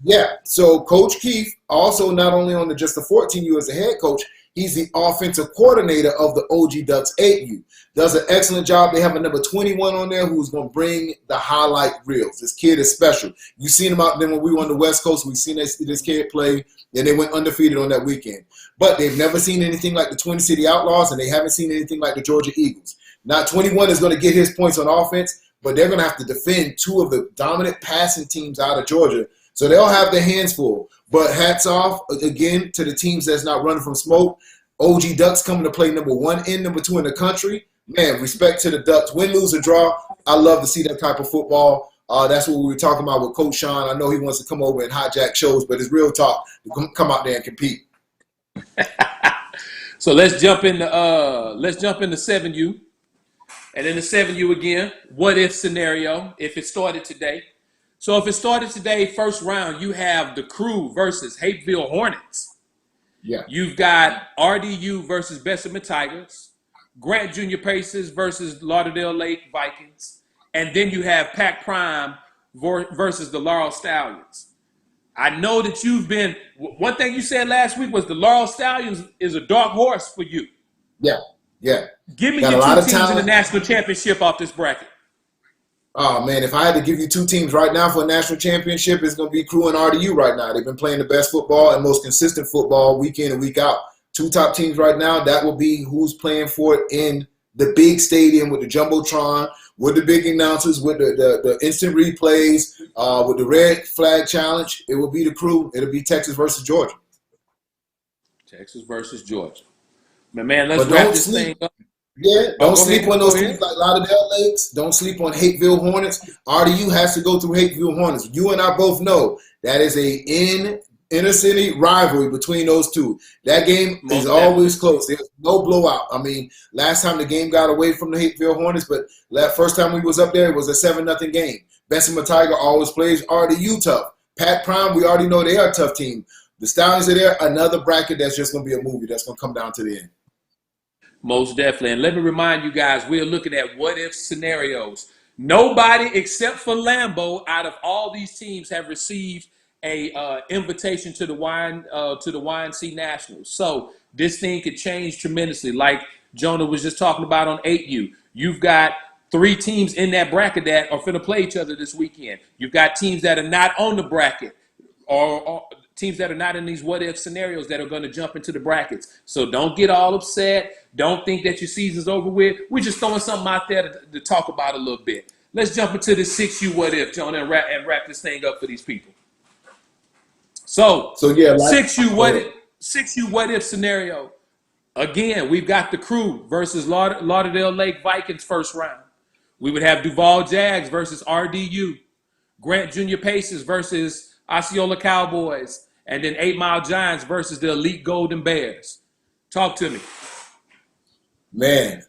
Yeah, so Coach Keefe, also not only on just the 14U as the head coach, he's the offensive coordinator of the OG Ducks 8U. Does an excellent job. They have a number 21 on there who's going to bring the highlight reels. This kid is special. You've seen him out there when we were on the West Coast. We've seen this kid play, and they went undefeated on that weekend. But they've never seen anything like the Twin City Outlaws, and they haven't seen anything like the Georgia Eagles. Now, 21 is going to get his points on offense, but they're going to have to defend two of the dominant passing teams out of Georgia. So they'll have their hands full. But hats off, again, to the teams that's not running from smoke. OG Ducks coming to play number one and number two in the country. Man, respect to the Ducks. Win, lose, or draw. I love to see that type of football. That's what we were talking about with Coach Sean. I know he wants to come over and hijack shows, but it's real talk to come out there and compete. So let's jump into 7U. And in the 7U again, what if scenario if it started today? So if it started today, first round, you have the Crew versus Hapeville Hornets. Yeah. You've got RDU versus Bessemer Tigers, Grant Junior Pacers versus Lauderdale Lake Vikings, and then you have Pac Prime versus the Laurel Stallions. I know that you've been – one thing you said last week was the Laurel Stallions is a dark horse for you. Yeah, yeah. Give me your two teams in the national championship off this bracket. Oh, man, if I had to give you two teams right now for a national championship, it's going to be Crew and RDU right now. They've been playing the best football and most consistent football week in and week out. Two top teams right now, that will be who's playing for it in the big stadium with the Jumbotron, with the big announcers, with the instant replays, with the red flag challenge. It will be the Crew. It'll be Texas versus Georgia. Texas versus Georgia. Man, let's wrap this thing up. Yeah, don't sleep on those teams like Lauderdale Lakes. Don't sleep on Hapeville Hornets. RDU has to go through Hapeville Hornets. You and I both know that is a inner city rivalry between those two. That game is always close. There's no blowout. I mean, last time the game got away from the Hapeville Hornets, but first time we was up there, it was a 7-0 game. Bessemer Tiger always plays RDU tough. Pac Prime, we already know they are a tough team. The Stallions are there. Another bracket that's just going to be a movie that's going to come down to the end. Most definitely. And let me remind you guys, we're looking at what-if scenarios. Nobody except for Lambeau out of all these teams have received a invitation to the YNC Nationals. So this thing could change tremendously. Like Jonah was just talking about on 8U. You've got 3 teams in that bracket that are finna play each other this weekend. You've got teams that are not on the bracket or teams that are not in these what-if scenarios that are going to jump into the brackets. So don't get all upset. Don't think that your season's over with. We're just throwing something out there to talk about a little bit. Let's jump into the 6U what-if, Jonah, and wrap this thing up for these people. So yeah, 6U what-if scenario. Again, we've got the Crew versus Lauderdale Lake Vikings first round. We would have Duval Jags versus RDU. Grant Junior Pacers versus Osceola Cowboys. And then 8 Mile Giants versus the Elite Golden Bears. Talk to me. Man,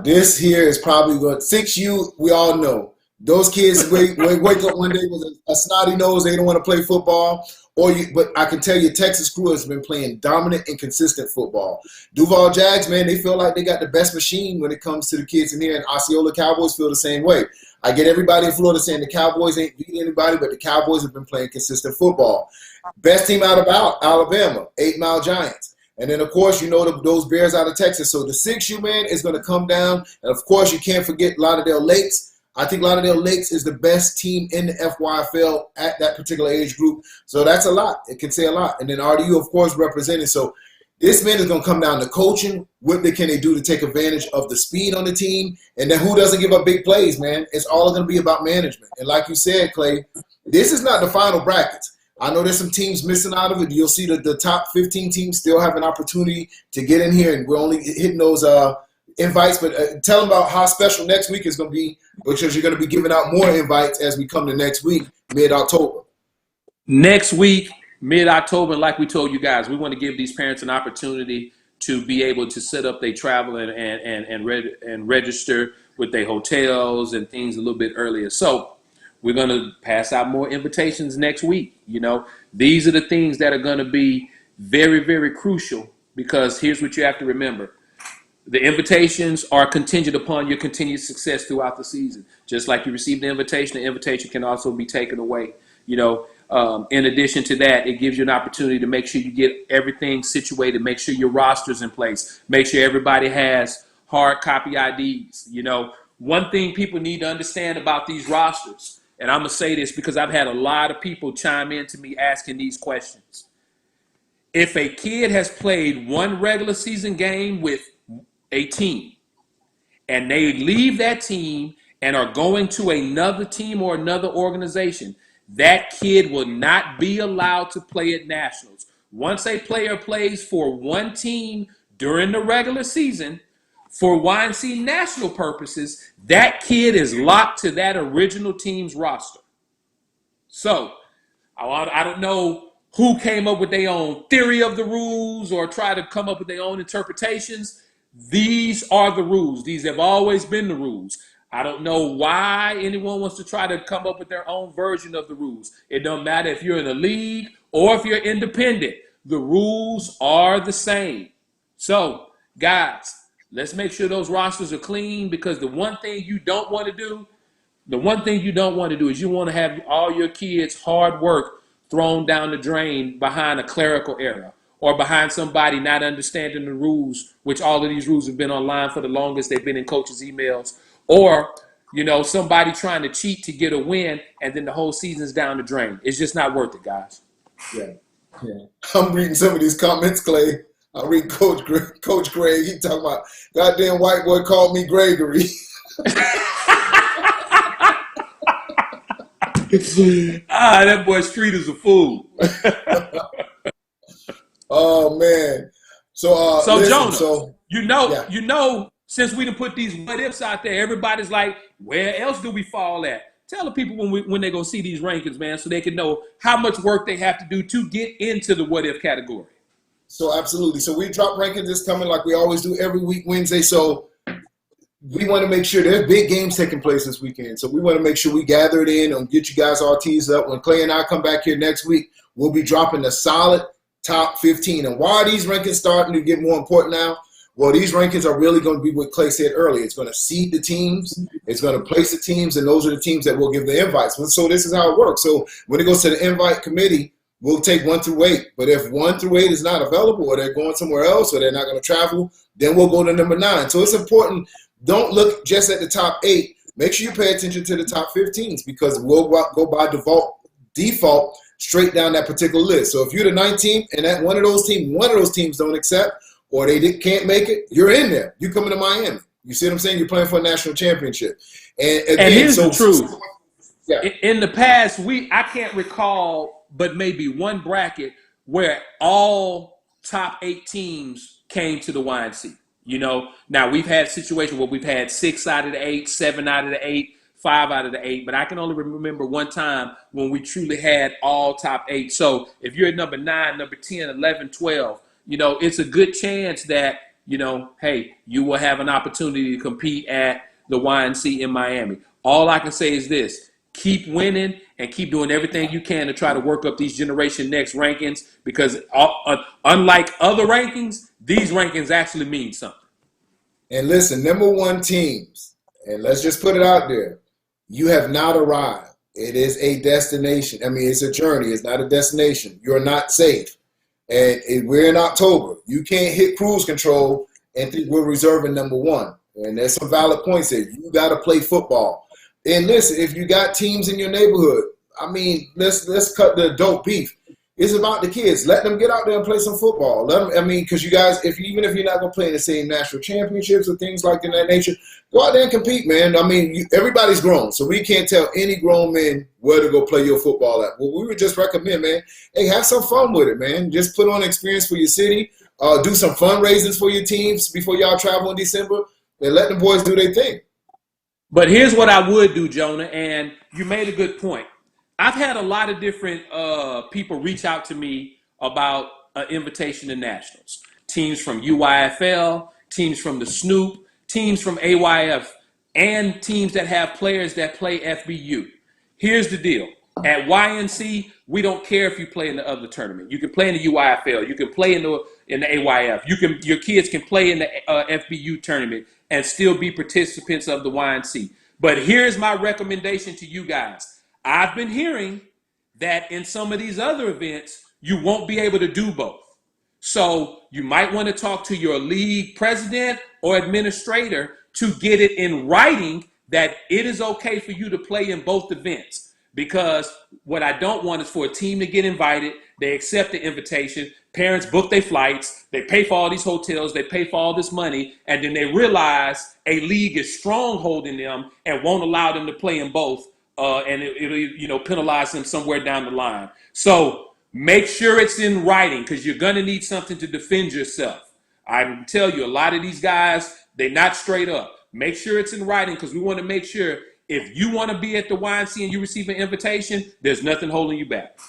this here is probably what 6U. We all know those kids wake up one day with a snotty nose. They don't want to play football. But I can tell you, Texas Crew has been playing dominant and consistent football. Duval Jags, man, they feel like they got the best machine when it comes to the kids in here, and Osceola Cowboys feel the same way. I get everybody in Florida saying the Cowboys ain't beating anybody, but the Cowboys have been playing consistent football. Best team out of Alabama, 8 Mile Giants. And then, of course, you know those Bears out of Texas. So the 6U, man, is going to come down. And, of course, you can't forget Lauderdale Lakes. I think Lauderdale Lakes is the best team in the FYFL at that particular age group. So that's a lot. It can say a lot. And then RDU, of course, represented. So this man is going to come down to coaching. What can they do to take advantage of the speed on the team? And then who doesn't give up big plays, man? It's all going to be about management. And like you said, Clay, this is not the final brackets. I know there's some teams missing out of it. You'll see that the top 15 teams still have an opportunity to get in here, and we're only hitting those invites. But tell them about how special next week is going to be, because you're going to be giving out more invites as we come to next week, mid-October. Next week, mid-October, and like we told you guys, we want to give these parents an opportunity to be able to set up their travel and register with their hotels and things a little bit earlier. So we're going to pass out more invitations next week. You know, these are the things that are going to be very, very crucial, because here's what you have to remember. The invitations are contingent upon your continued success throughout the season. Just like you received the invitation can also be taken away. You know, in addition to that, it gives you an opportunity to make sure you get everything situated, make sure your roster's in place, make sure everybody has hard copy IDs. You know, one thing people need to understand about these rosters, and I'm going to say this because I've had a lot of people chime in to me asking these questions. If a kid has played one regular season game with a team and they leave that team and are going to another team or another organization, that kid will not be allowed to play at nationals. Once a player plays for one team during the regular season, for YNC national purposes, that kid is locked to that original team's roster. So I don't know who came up with their own theory of the rules or tried to come up with their own interpretations. These are the rules. These have always been the rules. I don't know why anyone wants to try to come up with their own version of the rules. It don't matter if you're in a league or if you're independent. The rules are the same. So, guys, let's make sure those rosters are clean, because the one thing you don't want to do is you want to have all your kids' hard work thrown down the drain behind a clerical error or behind somebody not understanding the rules, which all of these rules have been online for the longest. They've been in coaches' emails. Or, you know, somebody trying to cheat to get a win, and then the whole season's down the drain. It's just not worth it, guys. Yeah. I'm reading some of these comments, Clay. I read Coach Greg. He talking about, goddamn white boy called me Gregory. That boy Street is a fool. Oh man. So listen, Jonah, you know, since we done put these what ifs out there, everybody's like, where else do we fall at? Tell the people when they go see these rankings, man, so they can know how much work they have to do to get into the what if category. So absolutely. So we drop rankings this coming like we always do every week Wednesday. So we want to make sure there's big games taking place this weekend. So we want to make sure we gather it in and get you guys all teased up. When Clay and I come back here next week, we'll be dropping the solid top 15. And why are these rankings starting to get more important now? Well, these rankings are really going to be what Clay said earlier. It's going to seed the teams. It's going to place the teams, and those are the teams that will give the invites. So this is how it works. So when it goes to the invite committee, we'll take 1 through 8. But if 1 through 8 is not available, or they're going somewhere else, or they're not going to travel, then we'll go to number 9. So it's important. Don't look just at the top 8. Make sure you pay attention to the top 15s, because we'll go by default straight down that particular list. So if you're the 19th and that one of those teams don't accept, or they can't make it, you're in there. You coming to Miami. You see what I'm saying? You're playing for a national championship. And again, here's the truth. Yeah. In the past, I can't recall, but maybe one bracket where all top 8 teams came to the YNC. You know, now we've had situations where we've had 6 out of the 8, 7 out of the 8, 5 out of the 8, but I can only remember one time when we truly had all top 8. So if you're at number 9, number 10, 11, 12, you know, it's a good chance that, you know, hey, you will have an opportunity to compete at the YNC in Miami. All I can say is this: keep winning and keep doing everything you can to try to work up these Generation Next rankings, because unlike other rankings, these rankings actually mean something. And listen, number 1 teams, and let's just put it out there, you have not arrived. It is a destination. I mean, it's a journey. It's not a destination. You're not safe. And we're in October. You can't hit cruise control and think we're reserving number 1. And there's some valid points there. You got to play football. And listen, if you got teams in your neighborhood, I mean, let's cut the adult beef. It's about the kids. Let them get out there and play some football. Let them, I mean, because you guys, even if you're not going to play in the same national championships or things like that nature, go out there and compete, man. I mean, everybody's grown, so we can't tell any grown men where to go play your football at. Well, we would just recommend, man, hey, have some fun with it, man. Just put on experience for your city. Do some fundraisers for your teams before y'all travel in December, and let the boys do their thing. But here's what I would do, Jonah, and you made a good point. I've had a lot of different people reach out to me about an invitation to nationals. Teams from UYFL, teams from the Snoop, teams from AYF, and teams that have players that play FBU. Here's the deal. At YNC, we don't care if you play in the other tournament. You can play in the UYFL. You can play in the AYF. Your kids can play in the FBU tournament and still be participants of the YNC. But here's my recommendation to you guys. I've been hearing that in some of these other events, you won't be able to do both. So you might want to talk to your league president or administrator to get it in writing that it is okay for you to play in both events. Because what I don't want is for a team to get invited, they accept the invitation, parents book their flights, they pay for all these hotels, they pay for all this money, and then they realize a league is strongholding them and won't allow them to play in both. And it'll penalize them somewhere down the line. So make sure it's in writing, because you're going to need something to defend yourself. I tell you, a lot of these guys, they're not straight up. Make sure it's in writing, because we want to make sure if you want to be at the YNC and you receive an invitation, there's nothing holding you back.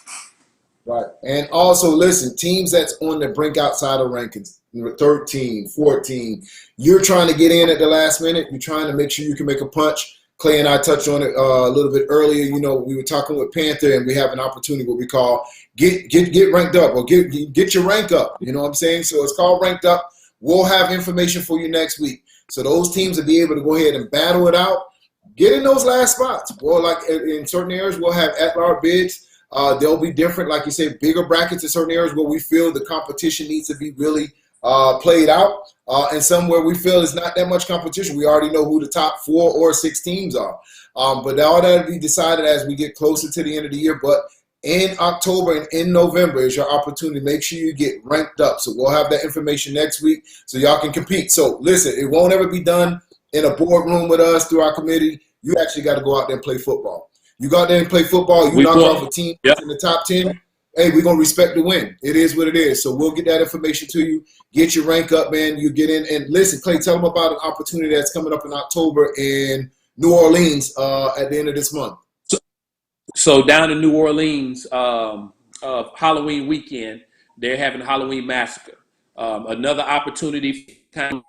Right. And also, listen, teams that's on the brink outside of rankings, 13, 14, you're trying to get in at the last minute. You're trying to make sure you can make a punch. Clay and I touched on it a little bit earlier. You know, we were talking with Panther, and we have an opportunity, what we call get ranked up, or get your rank up. You know what I'm saying? So it's called Ranked Up. We'll have information for you next week. So those teams will be able to go ahead and battle it out, get in those last spots. Or like in certain areas, we'll have at-large bids. They'll be different, like you said, bigger brackets in certain areas where we feel the competition needs to be really played out, and somewhere we feel it's not that much competition. We already know who the top 4 or 6 teams are. But all that will be decided as we get closer to the end of the year. But in October and in November is your opportunity. Make sure you get ranked up. So we'll have that information next week so y'all can compete. So listen, it won't ever be done in a boardroom with us through our committee. You actually got to go out there and play football. You go out there and play football. You knock off a team in the top 10. Hey, we're going to respect the win. It is what it is. So we'll get that information to you. Get your rank up, man. You get in. And listen, Clay, tell them about an opportunity that's coming up in October in New Orleans at the end of this month. So down in New Orleans, Halloween weekend, they're having Halloween Massacre. Another opportunity to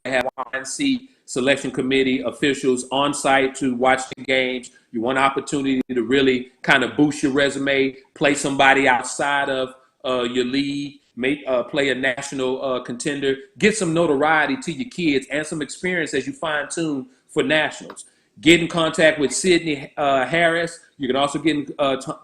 have YNC selection committee officials on site to watch the games. You want an opportunity to really kind of boost your resume, play somebody outside of your league, play a national contender, get some notoriety to your kids and some experience as you fine tune for nationals. Get in contact with Sydney Harris. You can also get in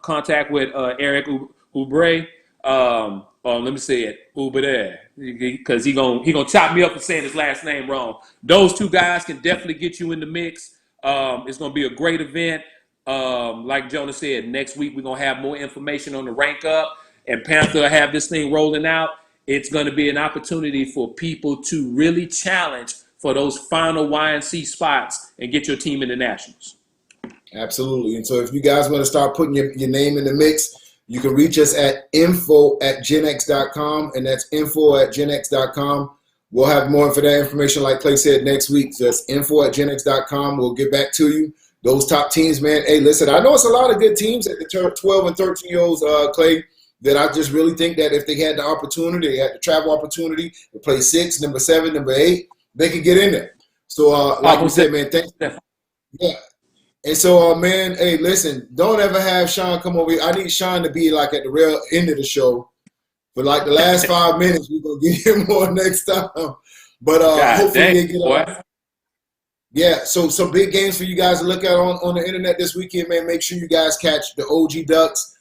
contact with Eric Oubre. Let me say it, Oubre, because he gonna chop me up for saying his last name wrong. Those two guys can definitely get you in the mix. It's gonna be a great event. Like Jonah said, next week we're gonna have more information on the rank up, and Panther will have this thing rolling out. It's gonna be an opportunity for people to really challenge for those final YNC spots and get your team in the nationals. Absolutely. And so if you guys want to start putting your name in the mix, you can reach us at info@genx.com, and that's info@genx.com. We'll have more for that information, like Clay said, next week. So that's info@genx.com. We'll get back to you. Those top teams, man. Hey, listen, I know it's a lot of good teams at the 12 and 13-year-olds, Clay, that I just really think that if they had the opportunity, they had the travel opportunity to play 6, number 7, number 8, they could get in there. So, like we said, man, thanks. Yeah. And so, man, hey, listen, don't ever have Sean come over here. I need Sean to be like at the real end of the show. For like the last 5 minutes, we're going to get him more next time. But hopefully they get on. Yeah, so some big games for you guys to look at on the internet this weekend, man. Make sure you guys catch the OG Ducks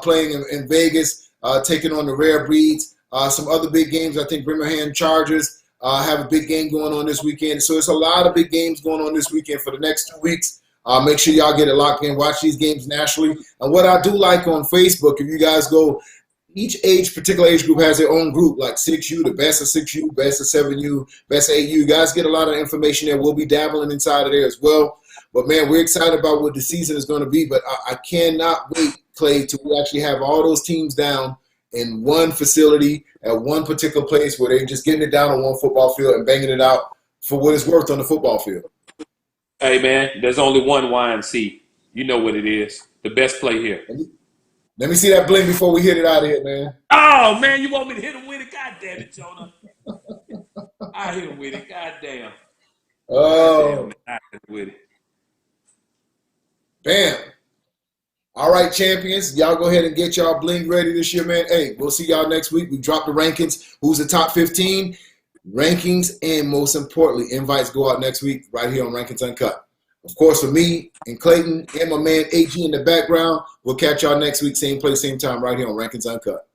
playing in Vegas, taking on the Rare Breeds. Some other big games, I think Birmingham Chargers have a big game going on this weekend. So it's a lot of big games going on this weekend for the next 2 weeks. Make sure y'all get it locked in. Watch these games nationally. And what I do like on Facebook, if you guys go, each particular age group has their own group, like 6U, the best of 6U, best of 7U, best of 8U. You guys get a lot of information there. We'll be dabbling inside of there as well. But, man, we're excited about what the season is going to be. But I cannot wait, Clay, to actually have all those teams down in one facility at one particular place where they're just getting it down on one football field and banging it out for what it's worth on the football field. Hey, man, there's only one YNC. You know what it is. The best play here. Let me see that bling before we hit it out of here, man. Oh, man, you want me to hit him with it? God damn it, Jonah. I hit him with it. God damn. Oh. I hit him with it. Bam. All right, champions. Y'all go ahead and get y'all bling ready this year, man. Hey, we'll see y'all next week. We drop the rankings. Who's the top 15? Rankings, and most importantly, invites go out next week right here on Rankings Uncut. Of course, for me and Clayton and my man AG in the background, we'll catch y'all next week, same place, same time, right here on Rankings Uncut.